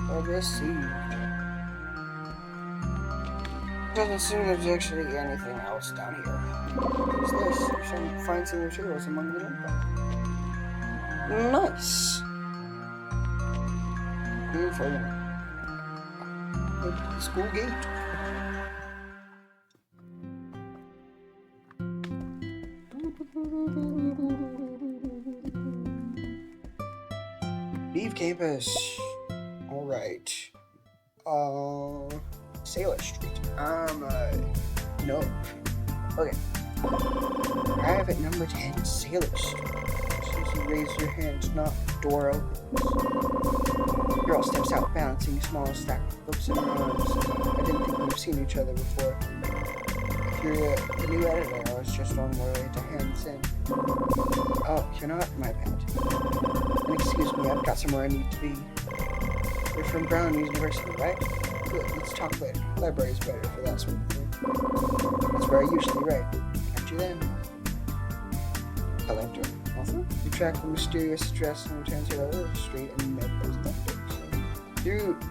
Speaker 1: Progress saved. Doesn't seem there's actually anything else down here. What's this? Some fine silver materials among the lumber. Nice! Good for the school gate. Leave campus. Alright. Sailor Street. No. Okay. Arrive at number 10, Sailor Street. As you raise your hand, knock, the door opens. Girl steps out, balancing a small stack of books in her arms. I didn't think we've seen each other before. If you're the new editor, I was just on my way to hand this in. Oh, you're not? My bad. And excuse me, I've got somewhere I need to be. You're from Brown University, right? Good, let's talk later. Library's better for that sort of thing. That's where I usually write. Catch you then. Collector. Also, you track the mysterious address and returns her to the street and met those letters.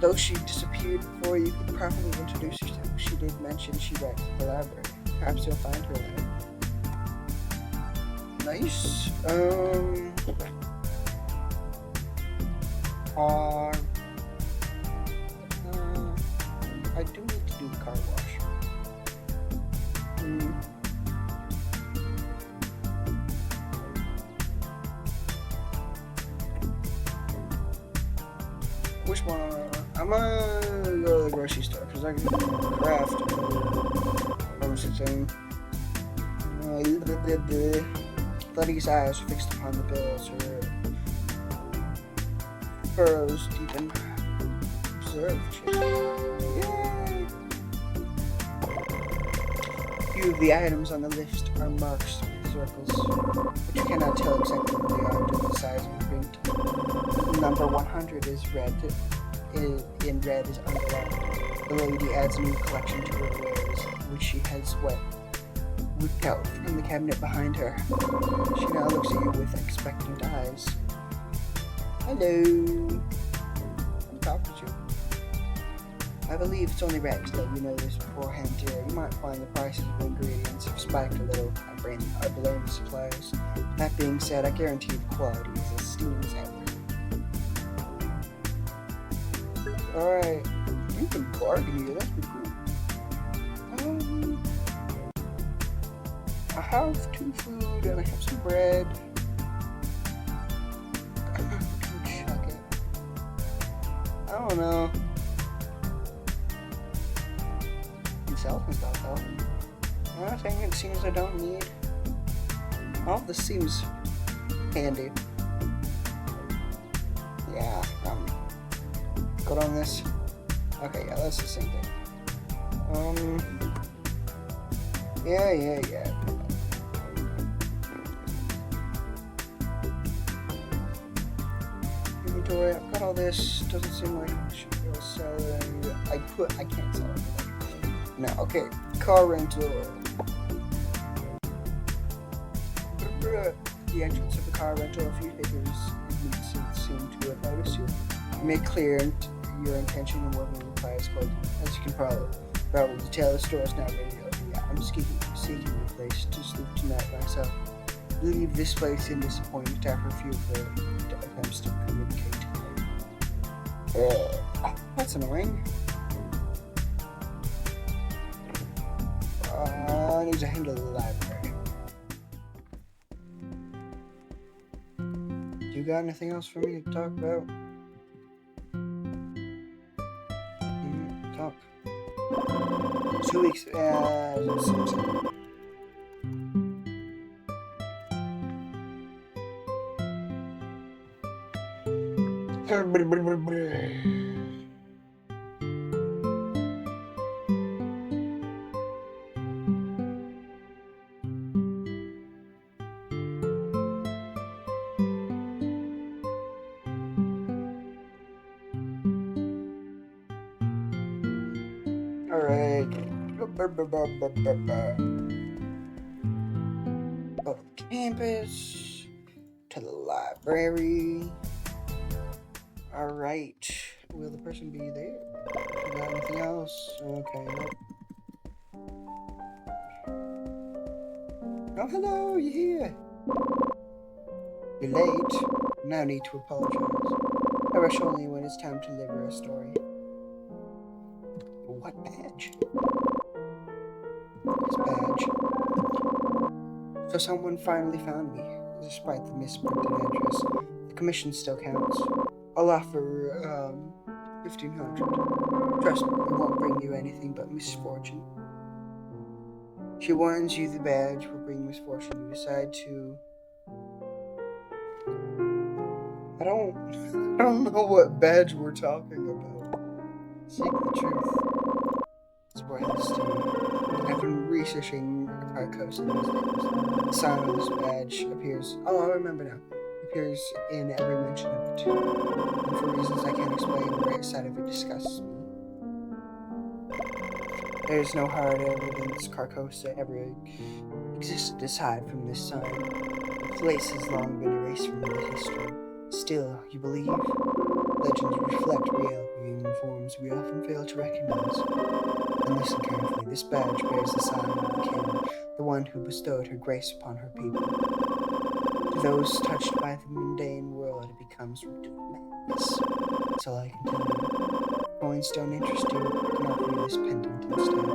Speaker 1: Though she disappeared before you could properly introduce yourself, she did mention she writes at the library. Perhaps you'll find her there. Nice. I do need to do the car wash. Which one? I'm gonna go to the grocery store because I can craft processing. Letty's eyes fixed upon the bills, her furrows deepen. Observe. Yay! Few of the items on the list are marked with circles, but you cannot tell exactly what they are due to the size of the print. Number 100 is red. In red is underlined. The lady adds a new collection to her wares, which she has whipped out from the cabinet behind her. She now looks at you with expectant eyes. Hello. I'm talking to you. I believe it's only right to let you know this beforehand, dear. You might find the prices of ingredients have spiked a little below the suppliers. That being said, I guarantee the quality is as steamy as ever. Alright, you can bargain here, that's pretty cool. I have 2 food and I have some bread. don't know. Himself and stuff though. I think it seems I don't need. All this seems handy. Yeah, good on this. Okay, yeah, that's the same thing. Yeah. Inventory, I've got all this. Doesn't seem like I should be able to sell it. I can't sell it. No, okay. Car rental. The entrance of the car rental, a few figures seem to have noticed you. You make clear your intention and what will reply is called. As you can probably tell, the store is now ready to open. Yeah, I'm seeking a place to sleep tonight myself. Leave this place in disappointment after a few attempts to communicate. That's annoying. I need to handle the library. You got anything else for me to talk about? Talk. 2 weeks. Alright. Go to campus. To the library. Alright. Will the person be there? You got anything else? Okay. Oh, hello, you're here. You're late. No need to apologize. I rush only when it's time to deliver a story. What badge? This badge. So someone finally found me, despite the misprinted address. The commission still counts. I'll offer, 1,500. Trust me, it won't bring you anything but misfortune. She warns you the badge will bring misfortune. You decide to... I don't know what badge we're talking about. Seek the truth. That's what I has to. I've been researching Carcos in these days. The sign of this badge appears. Oh, I remember now. Appears in every mention of it. And for reasons I can't explain, the right side of it disgusts me. There is no hard evidence Carcosa ever existed aside from this sign. The place has long been erased from the history. Still, you believe? Legends reflect reality in forms we often fail to recognize. And listen carefully, this badge bears the sign of the king, the one who bestowed her grace upon her people. To those touched by the mundane world, it becomes root of madness. That's all I can tell you. Coins don't interest you, I can offer you this pendant instead.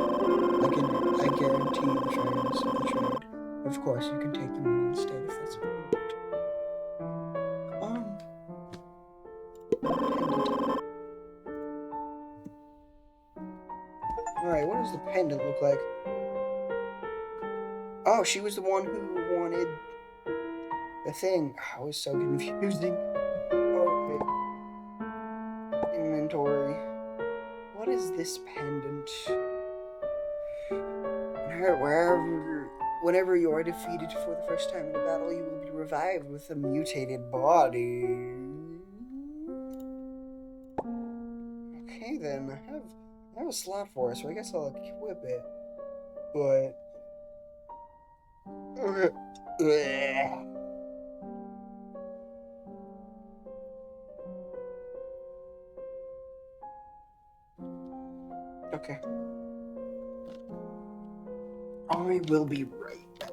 Speaker 1: I guarantee the fairness of the trade. Of course, you can take the money instead if that's what you want. Alright, what does the pendant look like? Oh, she was the one who wanted the thing. Oh, it was so confusing. Okay. Inventory. What is this pendant? Whenever you are defeated for the first time in a battle, you will be revived with a mutated body. Okay then, I have a slot for it, so I guess I'll equip it. But okay. I will be right back.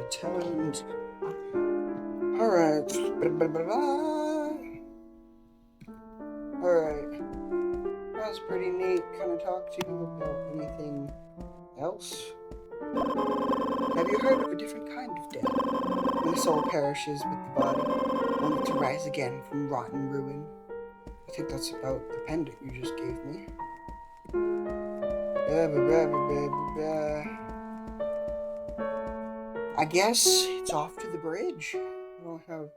Speaker 1: returned. Alright. Alright. That was pretty neat. Can I talk to you about anything else? Have you heard of a different kind of death? When the soul perishes with the body, only to rise again from rotten ruin. I think that's about the pendant you just gave me. I guess it's off to the bridge. I don't have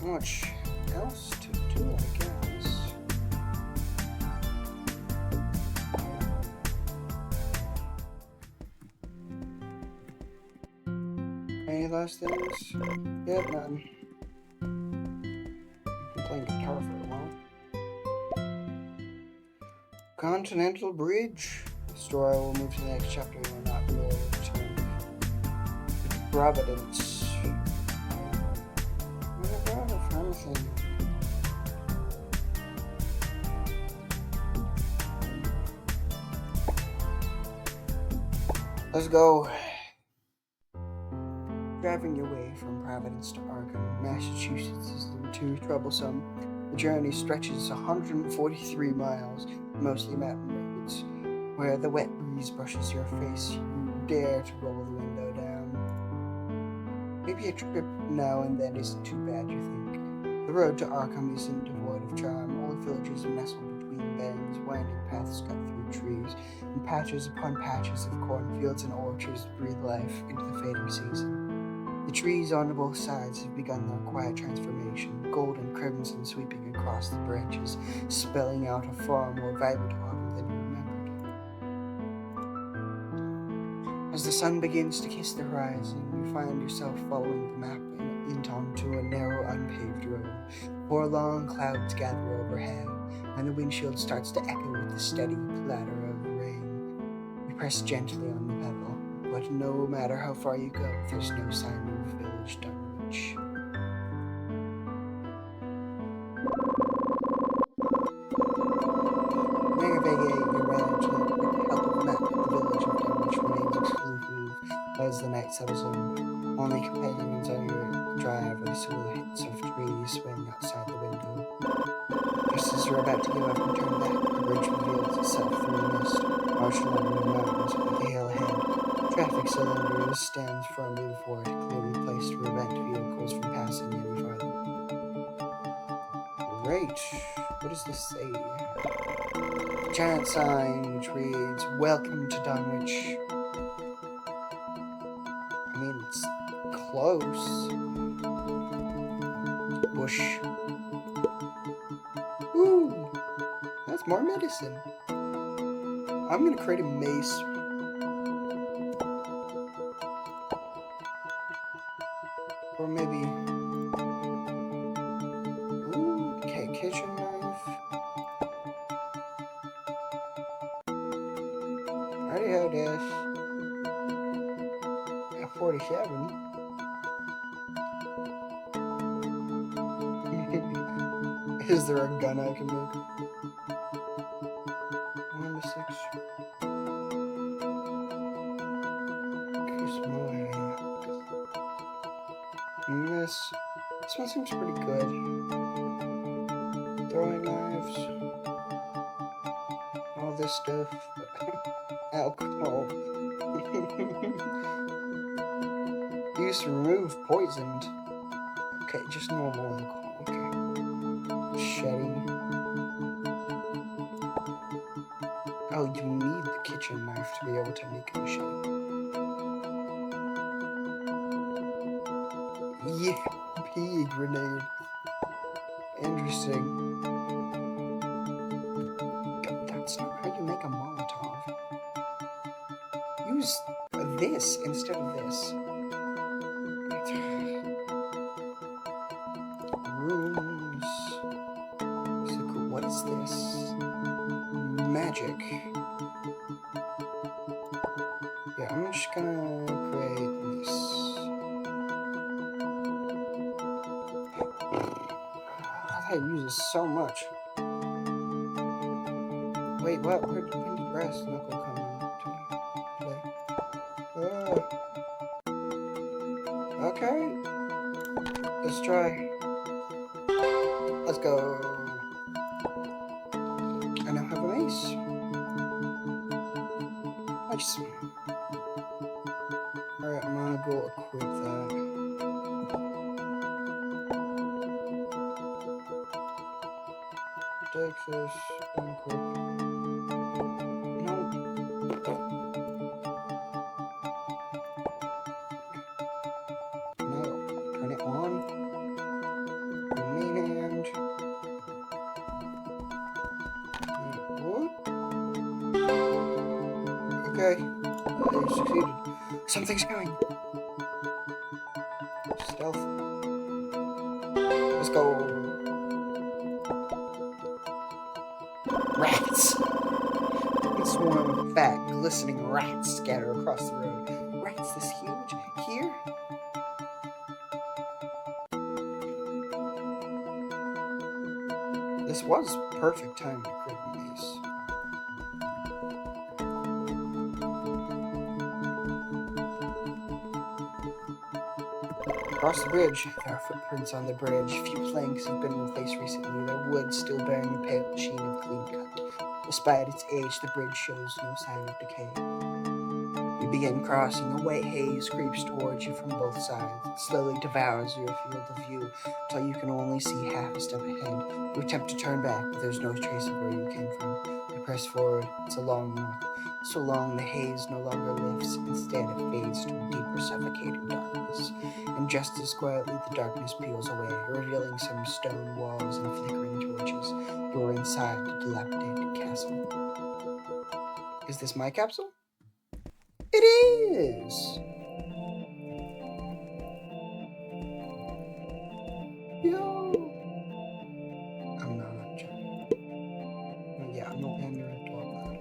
Speaker 1: much else to do, I guess. Any last things? Yep, none. I've been playing guitar for a while. Continental Bridge. The story will move to the next chapter and will not really return. Providence. Let's go. Driving your way from Providence to Arkham, Massachusetts is too troublesome. The journey stretches 143 miles, mostly mountain roads. Where the wet breeze brushes your face, you dare to roll the window down. Maybe a trip now and then isn't too bad, you think. The road to Arkham isn't devoid of charm. Old villages nestled between bends, winding paths cut through trees, and patches upon patches of cornfields and orchards breathe life into the fading season. The trees on both sides have begun their quiet transformation, gold and crimson sweeping across the branches, spelling out a far more vibrant autumn than you remembered. As the sun begins to kiss the horizon, you find yourself following the map onto a narrow, unpaved road. 4 long clouds gather overhead, and the windshield starts to echo with the steady clatter of rain. You press gently on the pedal, but no matter how far you go, there's no sign of village Dunwich. Navigate your way out with the help of a map. The village of Dunwich remains exclusive as the night settles in. Only companions on your drive are the silhouettes of trees swaying outside the window. Just as you're about to give up and turn back, the bridge reveals itself through the mist, march along the mountains with the hill ahead. Traffic cylinders stand firmly before it, clearly placed to prevent vehicles from passing any farther. Great. What does this say? A giant sign which reads, "Welcome to Dunwich." I mean, it's close. Bush. Ooh, that's more medicine. I'm gonna create a mace. Or maybe... Ooh, okay, kitchen knife. I already have this. At 47. Is there a gun I can make? 1 to 6. And this one seems pretty good. Throwing knives. All this stuff. Alcohol. Used to remove poisoned. Okay, just normal alcohol. Okay. Machete. Oh, you need the kitchen knife to be able to make a machete. Yeah, pea grenade. Interesting. That's not how you make a Molotov. Use this instead of this. Rooms. So cool. What is this? Magic. Yeah, I'm just gonna create this. That uses so much. Wait, what? When did brass knuckle come into play? Okay. Let's try. Let's go. I now have a mace. Nice. Alright, I'm gonna go equip that. Take this and equip. No. No. Turn it on. Main hand. What? Okay. I succeeded. Something's coming. Stealth. Let's go. Rats. A swarm of fat, glistening rats scatter across the road. Rats this huge? Here? This was perfect time to equip the mace. Across the bridge, there are footprints on the bridge. Few planks have been replaced recently, their wood still bearing the pale sheen of clean cut. Despite its age, the bridge shows no sign of decay. You begin crossing. A white haze creeps towards you from both sides. It slowly devours your field of view until you can only see half a step ahead. You attempt to turn back, but there's no trace of where you came from. You press forward. It's a long walk. So long, the haze no longer lifts. Instead, it fades to a deeper, suffocating darkness. And just as quietly, the darkness peels away, revealing some stone walls and flickering torches. You're inside a dilapidated castle. Is this my capsule? It is! Yo! I'm not joking. Yeah, I'm not ignorant to all that.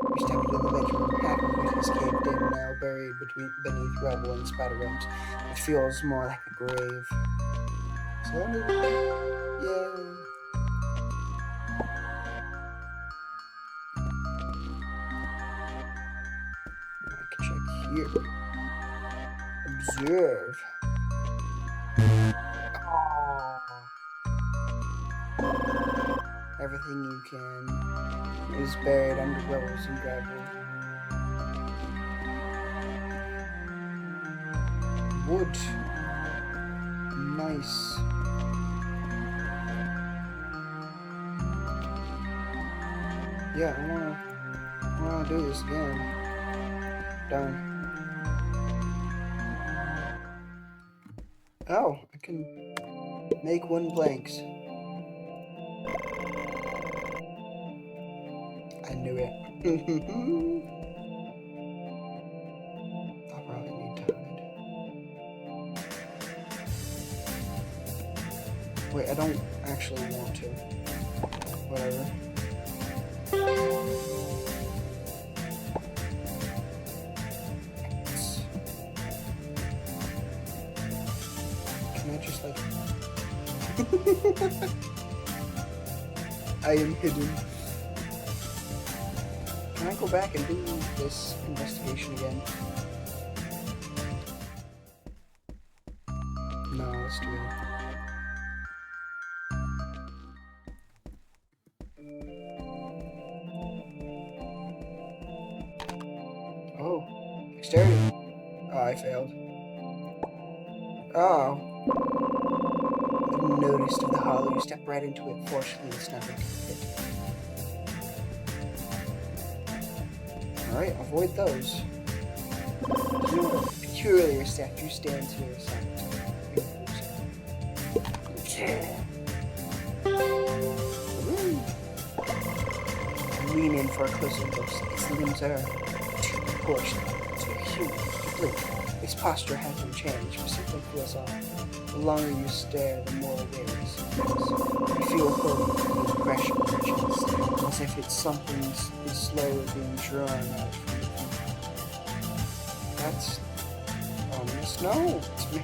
Speaker 1: You step into the bedroom. Half of it is caved in, now buried beneath rubble and spider webs. It feels more like a grave. So yeah. I can check here. Observe. Oh. Everything you can is buried under rubbles and gravel. Wood. Nice. Yeah, I wanna do this again. Done. Oh, I can make one blanks. I knew it. I'll probably need tide. Wait, I don't actually want to. Whatever. Can I just like... I am hidden. Can I go back and do this investigation again? No, let's do it. Oh, dexterity. Oh, I failed. Oh. Unnoticed of the hollow, you step right into it. Fortunately, it's nothing to hit. Alright, avoid those. You know what? Peculiar statue stands here. Lean in for a closer look. Its limbs are too proportionate, too human, too its posture hasn't changed, but something feels off. The longer you stare, the more aware it becomes. You feel hope and pressure in your chest, as if it's something is slowly being drawn out from the front. That's ominous. No, it's me.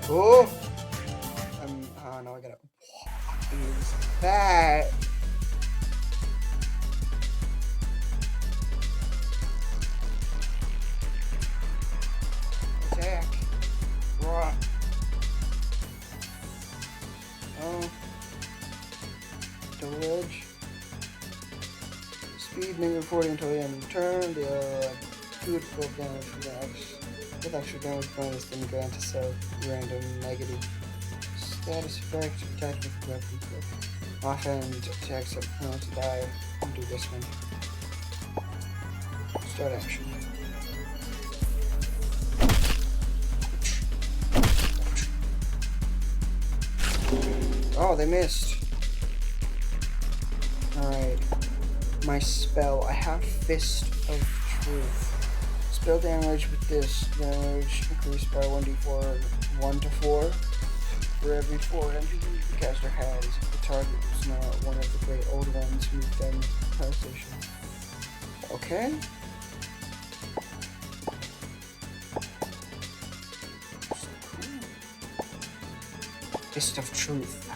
Speaker 1: Oh! Oh no, I gotta. What is that? edge. Speed -40 until the end of the turn. Deal 2 full damage with extra damage bonus, then grant a self random negative status effect, attacking for weapon click. Offhand attacks at penalty die. I'll do this one. Start action. Oh, they missed. Alright. My spell. I have Fist of Truth. Spell damage with this damage increased by 1d4, 1 to 4. For every 4 MP the caster has, if the target was not one of the great old ones who then power station. Okay. Fist of Truth.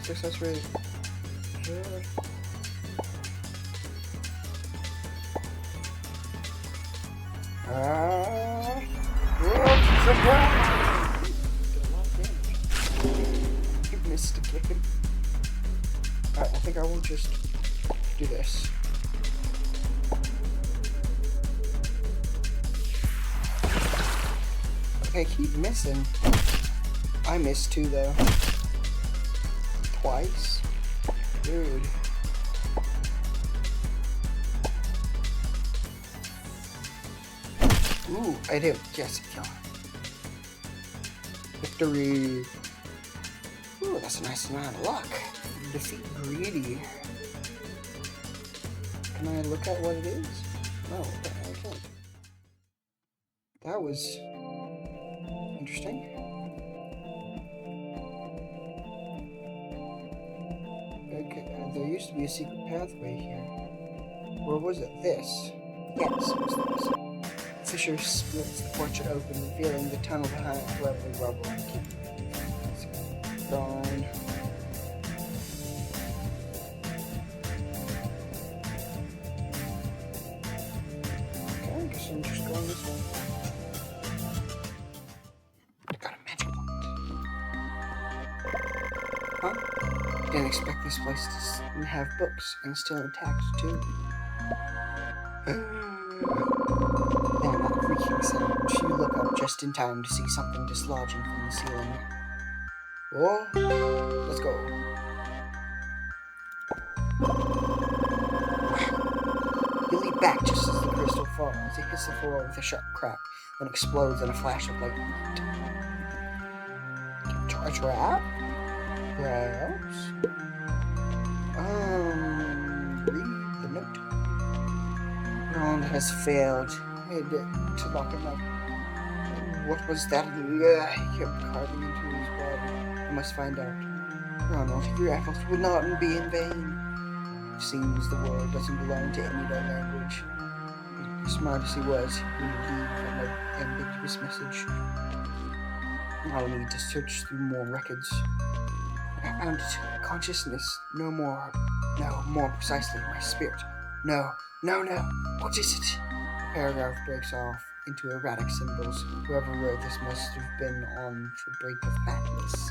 Speaker 1: Success rate. Good. Surprise! Did a lot of damage. You missed again. Alright, I think I will just do this. Okay, keep missing. I missed too, though. Twice? Dude. Ooh, I do. Yes, kill him. Victory. Ooh, that's a nice amount of luck. Defeat Greedy. Can I look at what it is? No, I can't. That was interesting. Okay, there used to be a secret pathway here. Or was it this? Yes, it was this. Fisher splits the portrait open, revealing the tunnel behind the lovely rubble. Gone. Okay, I guess I'm just going this way. I got a magic wand. Huh? Didn't expect this place to have books and still intact too. Then another creaking sound. You look up just in time to see something dislodging from the ceiling. Oh, let's go. You leap back just as the crystal falls. It hits the floor with a sharp crack, then explodes in a flash of lightning. A trap? Perhaps? Read the note. Ron has failed to lock him up. What was that? He kept carving into his body. I must find out. Ronald, your efforts will not be in vain. It seems the world doesn't belong to any other language. Smart as he was, he would leave an ambiguous message. I'll need to search through more records. I found it. Consciousness. No, more precisely, my spirit. No. What is it? The paragraph breaks off into erratic symbols. Whoever wrote this must have been on the brink of madness.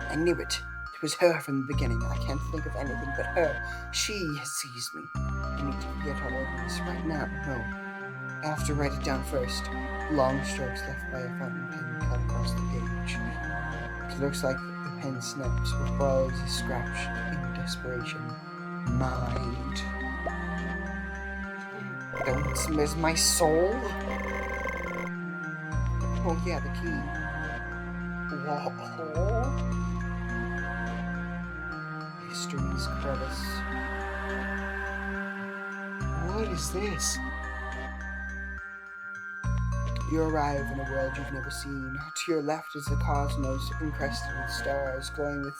Speaker 1: I knew it. It was her from the beginning. I can't think of anything but her. She has seized me. I need to get all over this right now. No. I have to write it down first. Long strokes left by a fountain pen cut across the page. It looks like the pen snaps with balls scratched in desperation. Mind. Don't miss my soul. Oh yeah, the key. Whoa. History's crevice. What is this? You arrive in a world you've never seen. To your left is the cosmos encrusted with stars, glowing with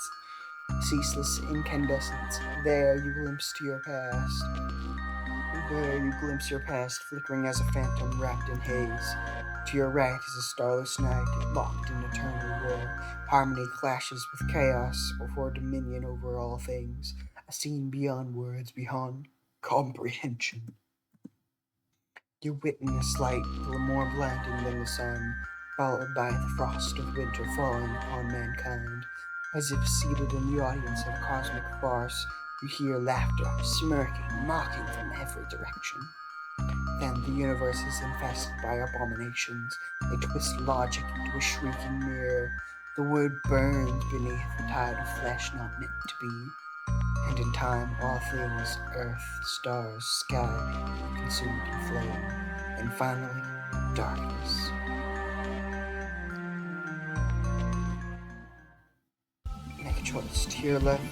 Speaker 1: ceaseless incandescence. There you glimpse your past, flickering as a phantom wrapped in haze. To your right is a starless night, locked in eternal war. Harmony clashes with chaos for dominion over all things. A scene beyond words, beyond comprehension. You witness light more blinding than the sun. followed by the frost of winter falling upon mankind. As if seated in the audience of a cosmic farce, you hear laughter, smirking, mocking from every direction. Then the universe is infested by abominations. They twist logic into a shrieking mirror. The word burns beneath the tide of flesh not meant to be. And in time, all things, earth, stars, sky, are consumed in flame. And finally, darkness. Make a choice. To your left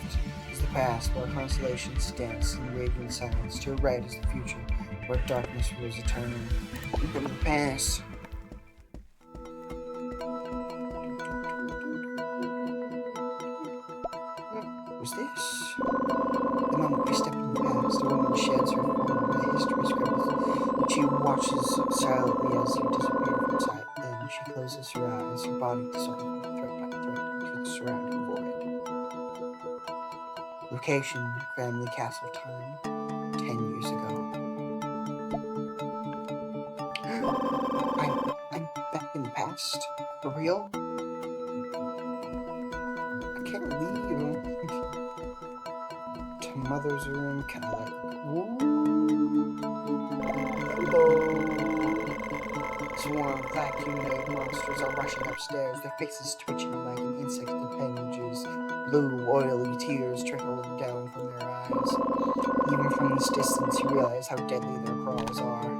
Speaker 1: is the past, where constellations dance in radiant silence. To your right is the future, where darkness rules eternally. From the past. Who's this? The moment we step in the past, a woman sheds her form, the history scribbles. She watches silently as you disappear from sight. Then she closes her eyes, her body dissolving thread by thread into the surrounding void. Location, family castle time, 10 years ago. I'm back in the past? For real? I can't leave. To mother's room, kinda like, woo. Hello. Swarm of black humanoid monsters are rushing upstairs, their faces twitching like an insect's appendages. Blue, oily tears trickling down from their eyes. Even from this distance, you realize how deadly their crawls are.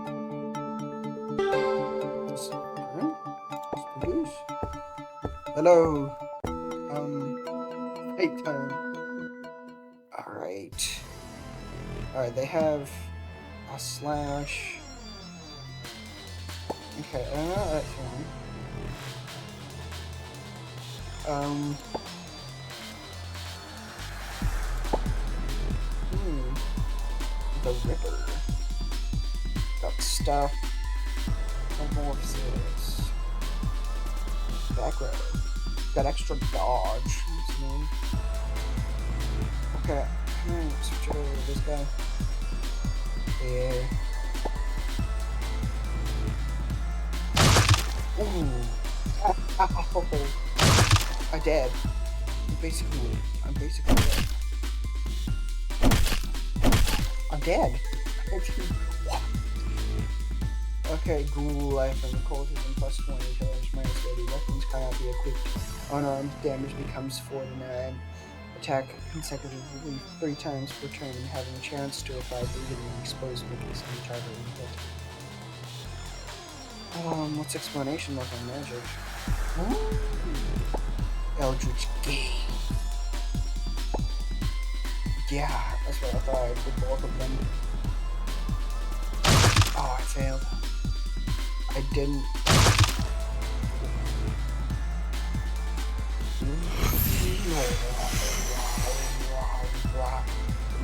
Speaker 1: Hello. Fake time. Alright. Alright, they have a slash. Okay, that's fine. The Ripper. Got stuff. Metamorphosis. Background. Got extra dodge. Okay, switch over to this guy. Yeah. Ooh. Ow. I'm dead. I'm basically dead. I'm dead. What? Okay, ghoul life and occultism plus 20, damage minus 30. Weapons cannot be equipped. Unarmed damage becomes 49. Attack consecutively 3 times per turn, having a chance to apply bleeding and expose weakness on the target when hit. What's explanation look on magic? Ooh. Eldritch Gate. Yeah, that's what I thought. I did both of them. Oh, I failed. I didn't.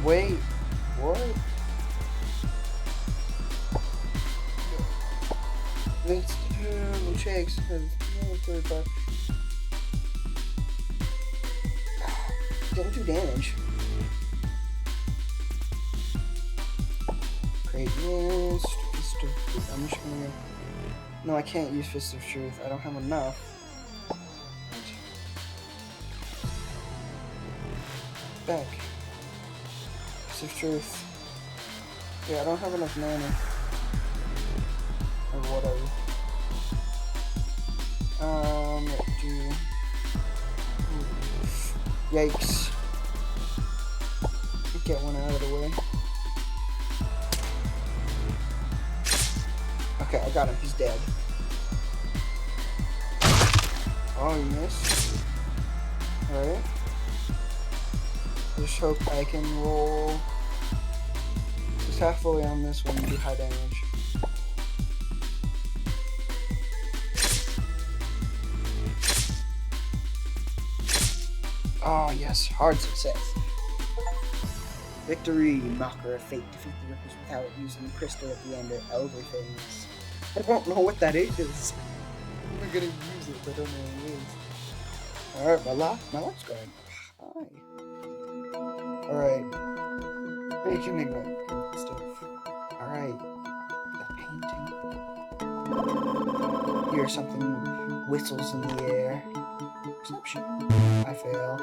Speaker 1: Wait, what? It's terrible shakes. Don't do damage. Great mist. Fist of Truth. I'm just gonna. No, I can't use Fist of Truth. I don't have enough. Back. Fist of Truth. Yeah, I don't have enough mana. Or whatever. Do. Yikes. Get one out of the way. Okay, I got him. He's dead. Oh, he missed. Alright. Just hope I can roll. Just halfway on this one to do high damage. Oh, yes. Hard success. Victory. Mocker of Fate. Defeat the Rippers without using the crystal at the end or elder things. I don't know what that is. I'm gonna use it, but I don't know what it is. Alright, my life's going high. Alright. Make enigma. Stuff. Alright. The painting. Here's something whistles in the air. Perception. I fail.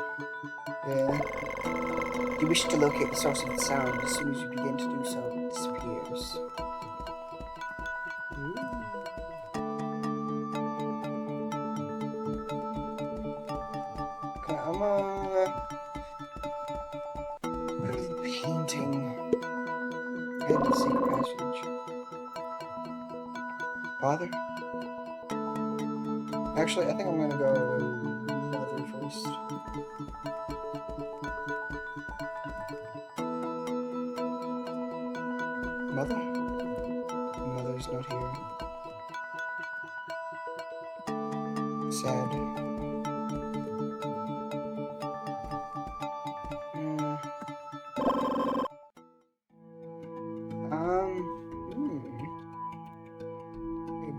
Speaker 1: Yeah. You wish to locate the source of the sound. As soon as you begin to do so, it disappears. Okay, I'm painting. Head to secret passage. Father? Actually, I think I'm gonna go mother first. Mother? Mother's not here. Sad.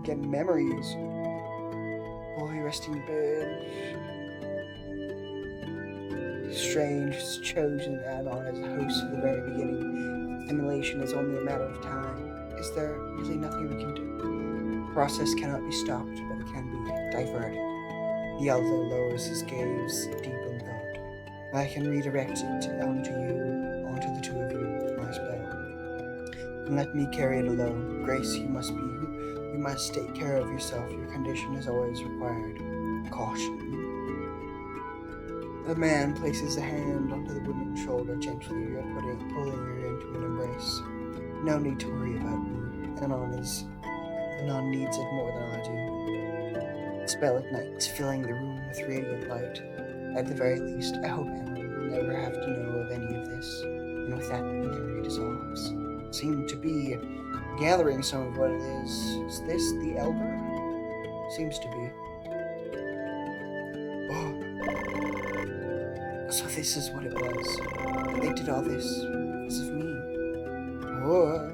Speaker 1: Again, memories. Boy resting in bed. Strange, chosen add-on as a host from the very beginning. Simulation is only a matter of time. Is there really nothing we can do? The process cannot be stopped, but it can be diverted. The elder lowers his gaze deep in thought. I can redirect it onto the two of you, with my spell. And let me carry it alone. Grace, you must take care of yourself. Your condition is always required. Caution. The man places a hand onto the woman's shoulder gently, pulling her into an embrace. No need to worry about me. Anon needs it more than I do. The spell ignites, filling the room with radiant light. At the very least, I hope Anon will never have to know of any of this. And with that, the memory dissolves. Seem to be gathering some of what it is. Is this the elder? Seems to be. Oh. So this is what it was. They did all this because of me. Oh.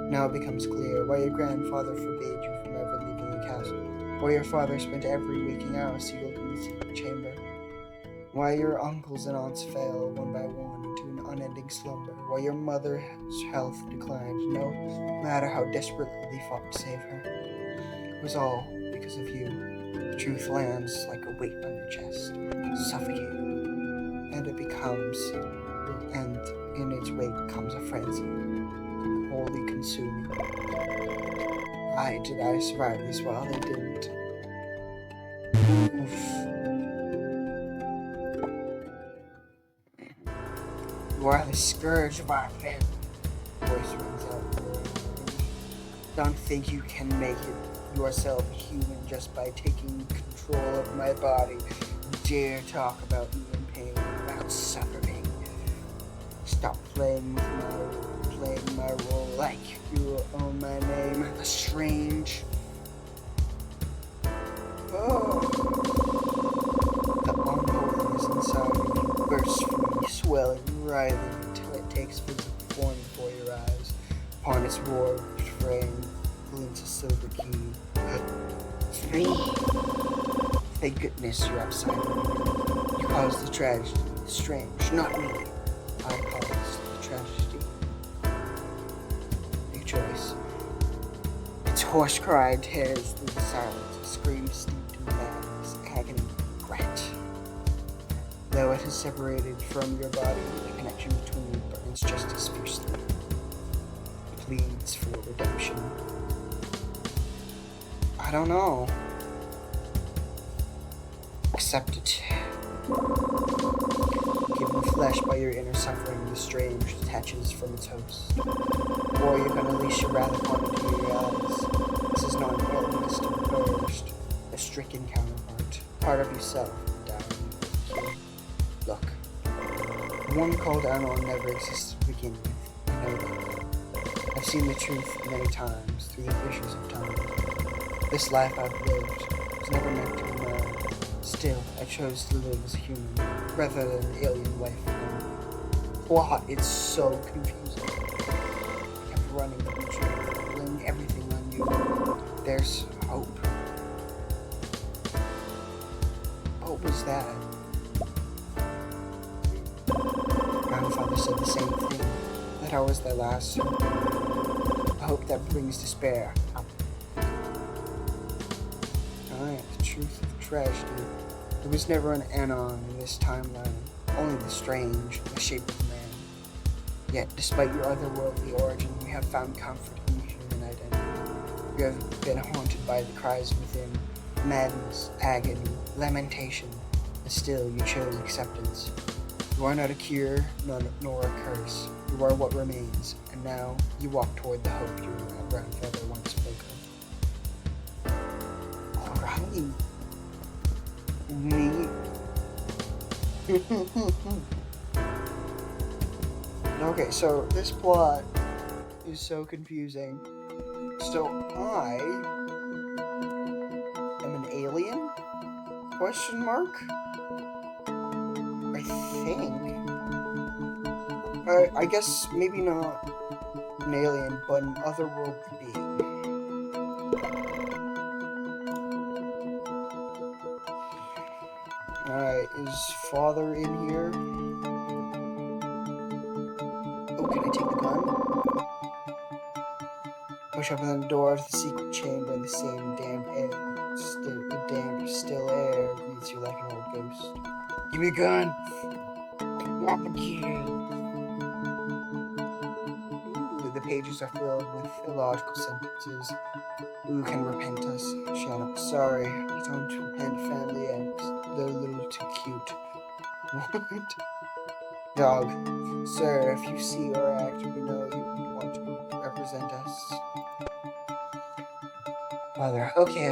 Speaker 1: Now it becomes clear why your grandfather forbade you from ever leaving the castle. Why your father spent every waking hour sealed in the secret chamber. Why your uncles and aunts fell one by one into an unending slumber. Why your mother's health declined, no matter how desperately they fought to save her. It was all because of you. The truth lands like a weight on your chest, suffocating. And in its wake comes a frenzy, wholly consuming. Did I survive this while they didn't? Oof. You are the scourge of our family. Voice rings out. Don't think you can make it yourself human just by taking control of my body. Dare talk about me in pain without suffering. Stop playing my role like you own my name. The strange. Oh. The unholiness inside of you bursts free, swelling, writhing until it takes physical form before your eyes. Upon its warped frame glints a silver key. Free. Thank goodness you're upside down. You caused the tragedy. Strange, not me. I caused the tragedy. Big choice. Its hoarse cry tears through the silence, a scream steeped in madness, agony, regret. Though it is separated from your body, the connection between you burns just as fiercely. It pleads for redemption. I don't know. Accept it. Given flesh by your inner suffering, the strange detaches from its host. Or you can unleash your wrath upon it to your eyes. This is not an illness to be purged, a stricken counterpart, part of yourself, dying. Look, one called Anon never existed to begin with. I know that. I've seen the truth many times through the fissures of time. This life I've lived was never meant to be mine. Still, I chose to live as a human, rather than an alien life form. Plot is so confusing. I kept running from the truth, blaming everything on you. There's hope. What was that? Grandfather said the same thing, that I was their last hope. A hope that brings despair. I plant the truth of tragedy. There was never an Anon in this timeline, only the strange, the shape of man. Yet, despite your otherworldly origin, you have found comfort in your human identity. You have been haunted by the cries within, madness, agony, lamentation, and still you chose acceptance. You are not a cure, nor a curse. You are what remains, and now you walk toward the hope your grandfather once spoke of. Alright. Neat. Okay, so this plot is so confusing. So I am an alien? Question mark? I think. I guess maybe not an alien, but an otherworldly being. Alright, is father in here? Oh, can I take the gun? Push open the door to the secret chamber. The same damp air, still air greets you like an old ghost. Give me a gun! Thank you! Ooh, the pages are filled with illogical sentences. Who can repent us? Shadow. Sorry, don't repent, family X. They're a little too cute. What? Dog. Sir, if you see or act, we know you want to represent us. Father. Okay,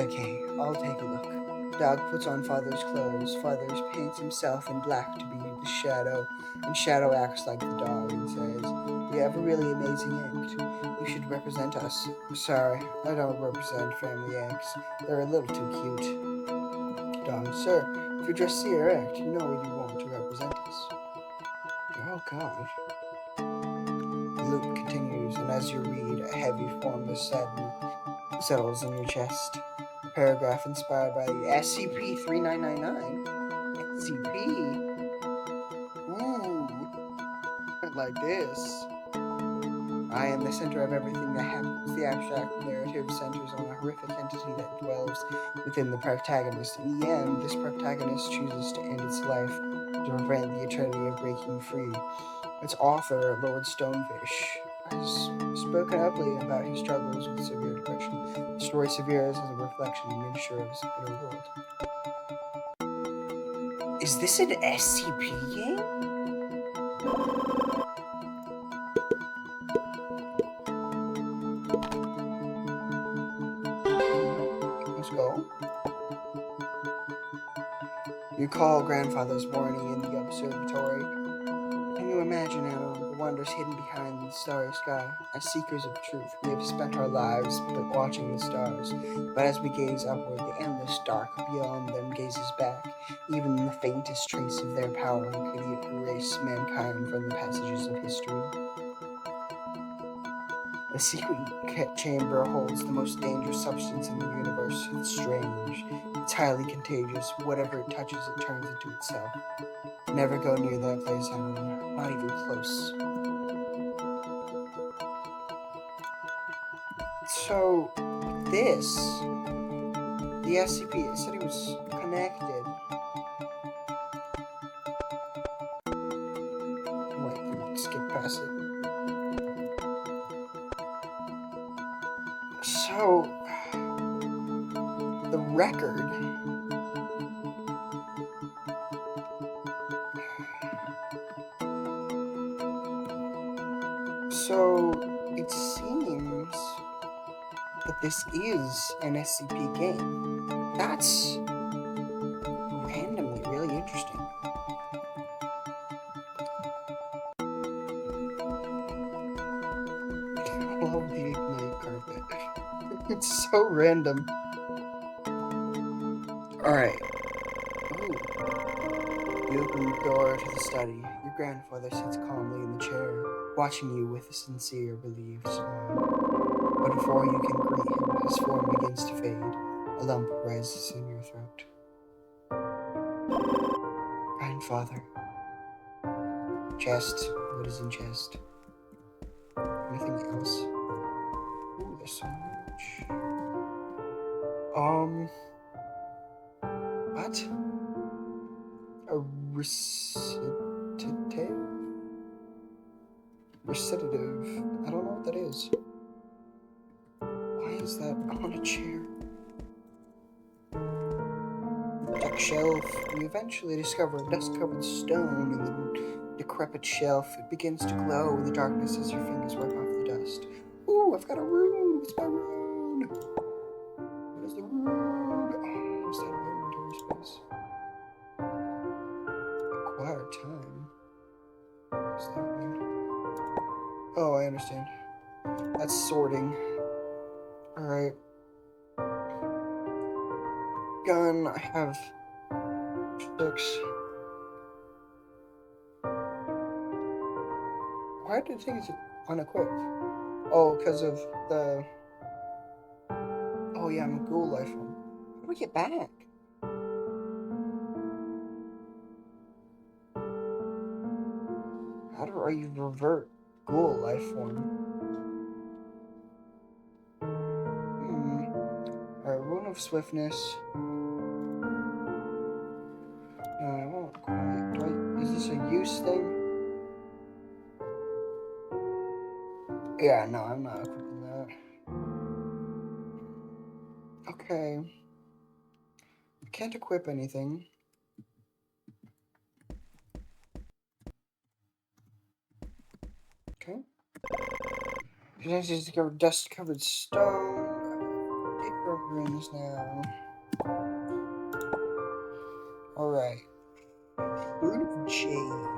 Speaker 1: I'll take a look. Dog puts on father's clothes. Father paints himself in black to be the shadow, and shadow acts like the dog and says, "You have a really amazing act. You should represent us." Sorry, I don't represent Family X. They're a little too cute. Dog. Sir, if you just see or act, you know you want to represent us. Oh, God. The loop continues, and as you read, a heavy formless sadness settles in your chest. A paragraph inspired by the SCP-3999. SCP? Ooh, I like this. I am the center of everything that happens. The abstract narrative centers on a horrific entity that dwells within the protagonist. In the end, this protagonist chooses to end its life to prevent the eternity of breaking free. Its author, Lord Stonefish, has spoken openly about his struggles with severe depression. The story serves as a reflection and miniature of his inner world. Is this an SCP game? Let's go. You recall grandfather's warning in the observatory. Can you imagine, Anna, the wonders hidden behind the starry sky? As seekers of truth, we have spent our lives watching the stars. But as we gaze upward, the endless dark beyond them gazes back. Even the faintest trace of their power could erase mankind from the passages of history. The secret chamber holds the most dangerous substance in the universe. It's strange. It's highly contagious. Whatever it touches, it turns into itself. Never go near that place, Emily. Not even close. So, this, the SCP, it said it was connected. Wait, skip past it. So, the record. So, it seems that this is an SCP game. That's randomly really interesting. I love the Ignite carpet. It's so random. Alright. You open the door to the study. Your grandfather sits calmly in the chair, watching you with a sincere, relieved smile. But before you can greet him, his form begins to fade. A lump rises in your throat. Grandfather. Chest. What is in chest? Anything else? Ooh, there's so much. What? A recitative? Recitative. I don't know what that is. Why is that on a chair? Check shelf. You eventually discover a dust-covered stone in the decrepit shelf. It begins to glow in the darkness as your fingers wipe off the dust. Ooh, I've got a rune! What's my rune? What is the rune? Oh, is that an inventory space? Acquire time. What does that mean? Oh, I understand. That's sorting. Alright. Gun, I have 6. Why did it think it's unequipped? Oh, because of the... Oh yeah, I'm a ghoul life form. How do we get back? How do I revert ghoul life form? Alright, rune of swiftness. No, I won't quite. Is this a use thing? Yeah, no, I'm not equipping that. Okay. I can't equip anything. Okay. Potentially discover dust-covered stone. Paper runes now. Alright. Rune of Jade.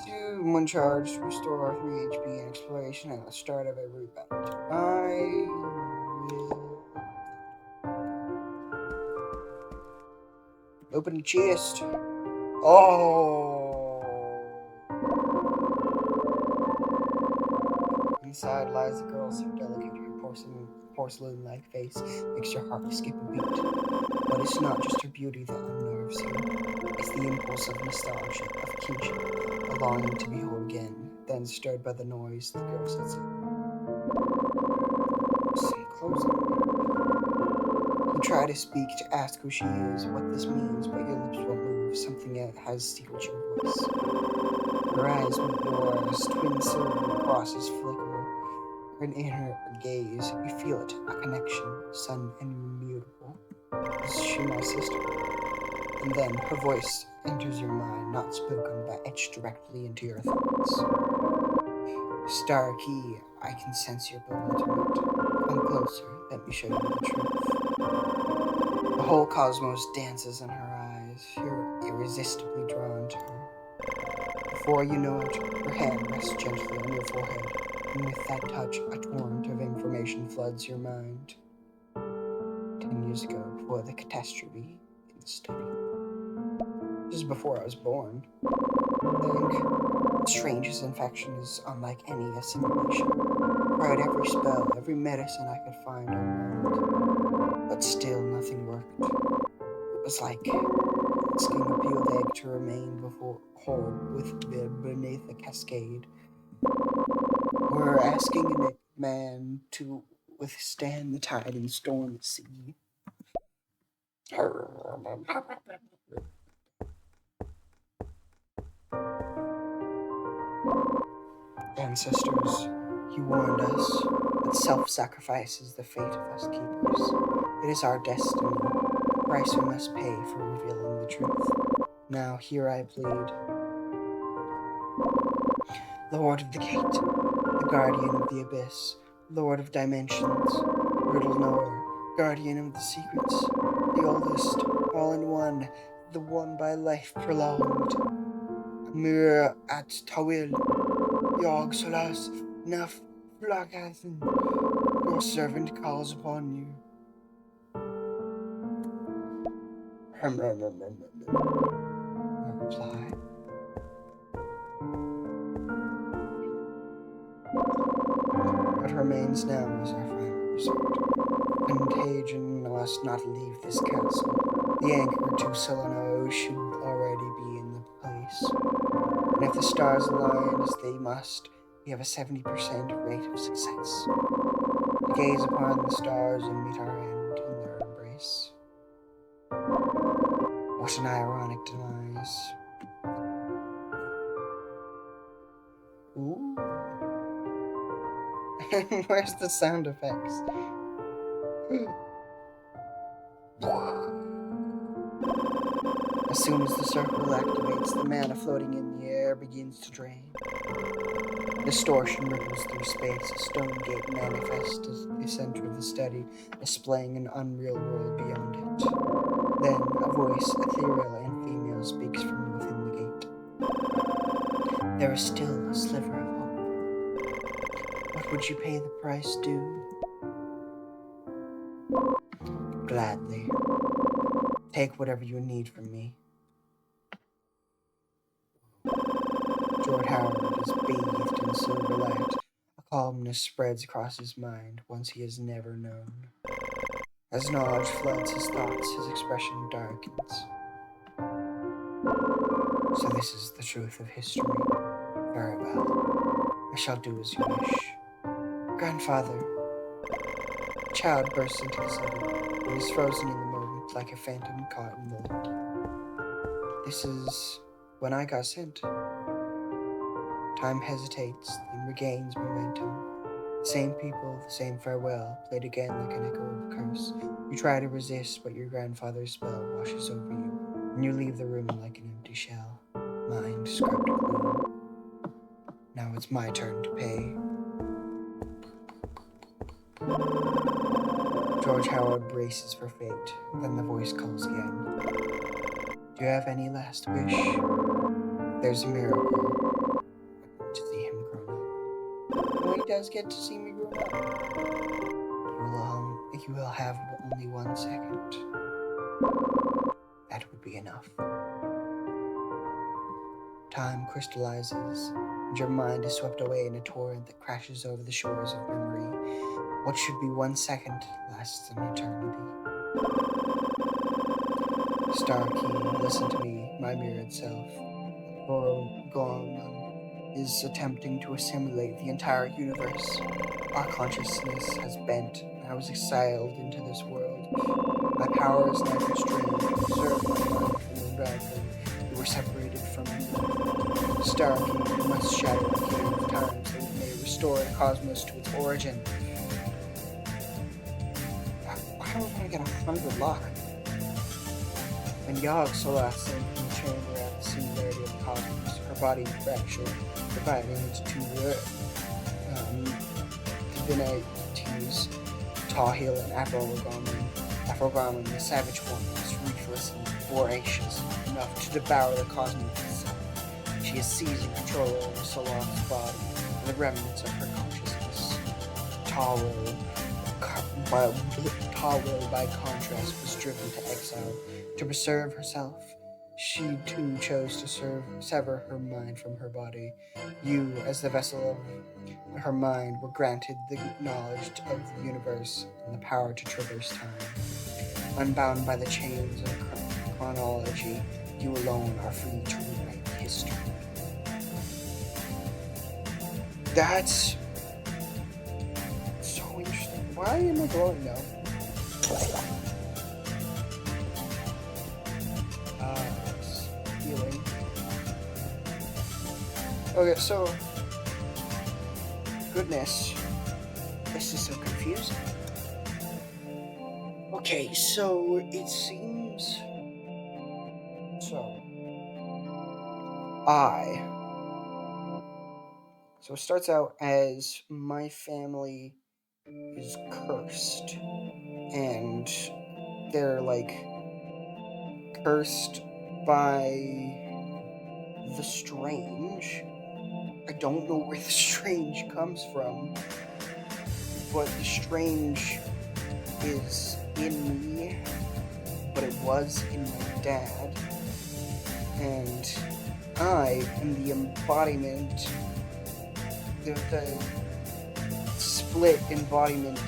Speaker 1: 2 1 charge to restore 3 HP and exploration at the start of every battle. I will open the chest. Oh! Inside lies the girl so delicate, her porcelain-like face makes your heart skip a beat. But it's not just her beauty that unnerves you. It's the impulse of nostalgia, of kinship, a longing to behold again. Then, stirred by the noise, the girl sets in. Some closing. You try to speak, to ask who she is, what this means, but your lips won't move. Something has sealed your voice. Her eyes meet yours, twin silver crosses flicker. And in her gaze, you feel it, a connection, sudden and immutable. Is she my sister? And then her voice enters your mind, not spoken, but etched directly into your thoughts. Star key, I can sense your bewilderment. Come closer, let me show you the truth. The whole cosmos dances in her eyes. You're irresistibly drawn to her. Before you know it, her hand rests gently on your forehead, and with that touch, a torrent of information floods your mind. 10 years ago, before the catastrophe in the study. This is before I was born. I think the strangest infection is unlike any assimilation. I tried every spell, every medicine I could find around, but still nothing worked. It was like asking a peeled egg to remain whole beneath a cascade. We're asking a man to withstand the tide and storm at sea. Ancestors, you warned us that self-sacrifice is the fate of us keepers. It is our destiny, the price we must pay for revealing the truth. Now here I plead. Lord of the Gate, the guardian of the abyss, Lord of dimensions, riddle knower, guardian of the secrets, the oldest, all in one, the one by life prolonged. Amir at Tawil, Yog Solas, Naf Flagathan, your servant calls upon you. I reply. What remains now is our final resort. Contagion must not leave this castle. The anchor to Solano should already be in the place. And if the stars align as they must, we have a 70% rate of success. To gaze upon the stars and meet our end in their embrace. What an ironic demise. Ooh. Where's the sound effects? As soon as the circle activates, the mana floating in the air begins to drain. Distortion ripples through space, a stone gate manifests as the center of the study, displaying an unreal world beyond it. Then a voice, ethereal and female, speaks from within the gate. There is still a sliver of hope. What would you pay the price due? Gladly. Take whatever you need from me. George Howard is bathed in silver light. A calmness spreads across his mind, once he has never known. As knowledge floods his thoughts, his expression darkens. So this is the truth of history. Very well. I shall do as you wish. Grandfather. The child bursts into the study and is frozen in the moment like a phantom caught in mold. This is when I got sent. Time hesitates, then regains momentum. The same people, the same farewell, played again like an echo of a curse. You try to resist, but your grandfather's spell washes over you, and you leave the room like an empty shell, mind scrubbed clean. Now it's my turn to pay. George Howard braces for fate, then the voice calls again. Do you have any last wish? There's a miracle. To see him grown up. Well, he does get to see me grown up. You will have only 1 second. That would be enough. Time crystallizes, and your mind is swept away in a torrent that crashes over the shores of memory. What should be 1 second lasts an eternity. Starkey, listen to me, my mirrored self. Gorgon is attempting to assimilate the entire universe. Our consciousness has bent, and I was exiled into this world. My power is now constrained to preserve my mind from the dragon. You were separated from me. Starkey, you must shatter the key of time so it may restore the cosmos to its origin. Why am I going to get 100 luck? When Yogg saw us in the chamber at the singularity of the cosmos, her body fractured, dividing into two divinities, Tahil and Afrogaman, the savage one, is ruthless and voracious enough to devour the cosmos itself. She is seizing control over Solon's body and the remnants of her consciousness. Tawil, by contrast, was driven to exile. To preserve herself, she too chose to sever her mind from her body. You, as the vessel of her mind, were granted the knowledge of the universe and the power to traverse time. Unbound by the chains of chronology, you alone are free to rewrite history. That's so interesting. Why am I glowing now? Healing. Okay, so goodness, this is so confusing. Okay, so it seems so it starts out as my family is cursed, and they're like cursed by the strange. I don't know where the strange comes from, but the strange is in me, but it was in my dad, and I am the embodiment, the split embodiment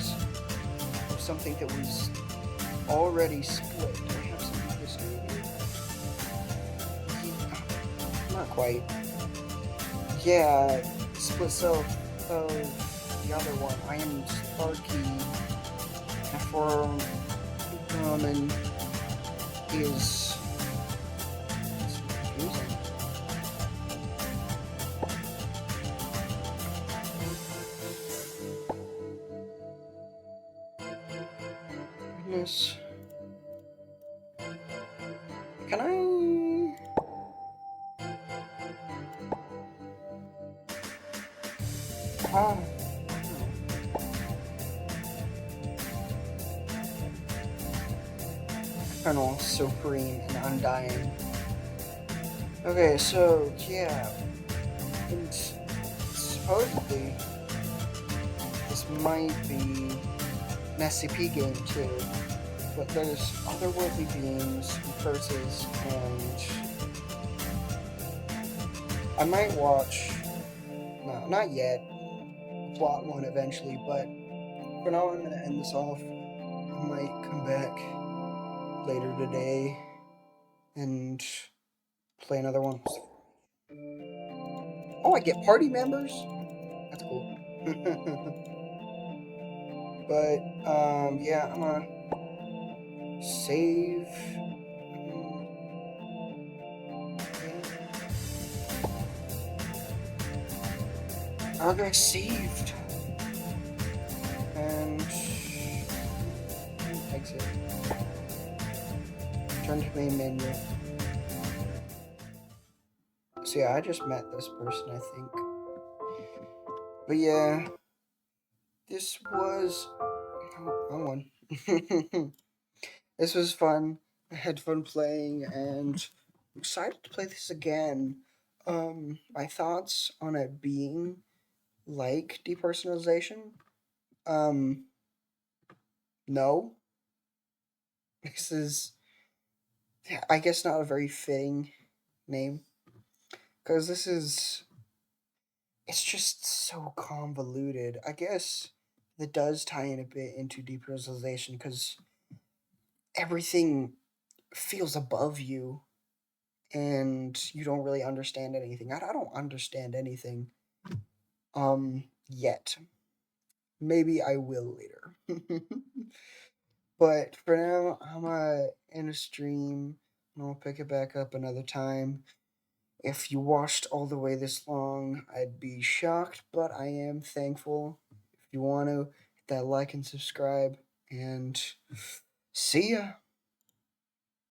Speaker 1: of something that was already split. Do I have some history here? Not quite. Yeah, split self of the other one. I am Starkey, and for Ramen is Can I? Ah, Eternal, supreme, and undying. Okay, so yeah, and supposedly this might be an SCP game too, but there's otherworldly beings and curses, and I might watch. No, not yet. Plot one eventually, but for now I'm gonna end this off. I might come back later today and play another one. Oh, I get party members? That's cool. But, yeah, I'm gonna save. I got saved. And exit. Turn to main menu. So yeah, I just met this person, I think. But yeah, this was wrong one. This was fun. I had fun playing, and I'm excited to play this again. My thoughts on it being like depersonalization. Um, no, this is, I guess, not a very fitting name because this is. It's just so convoluted. I guess that does tie in a bit into depersonalization because everything feels above you and you don't really understand anything. I don't understand anything yet. Maybe I will later. But for now, I'm in a stream and I'll pick it back up another time. If you watched all the way this long, I'd be shocked, but I am thankful. If you want to, hit that like and subscribe, and see ya.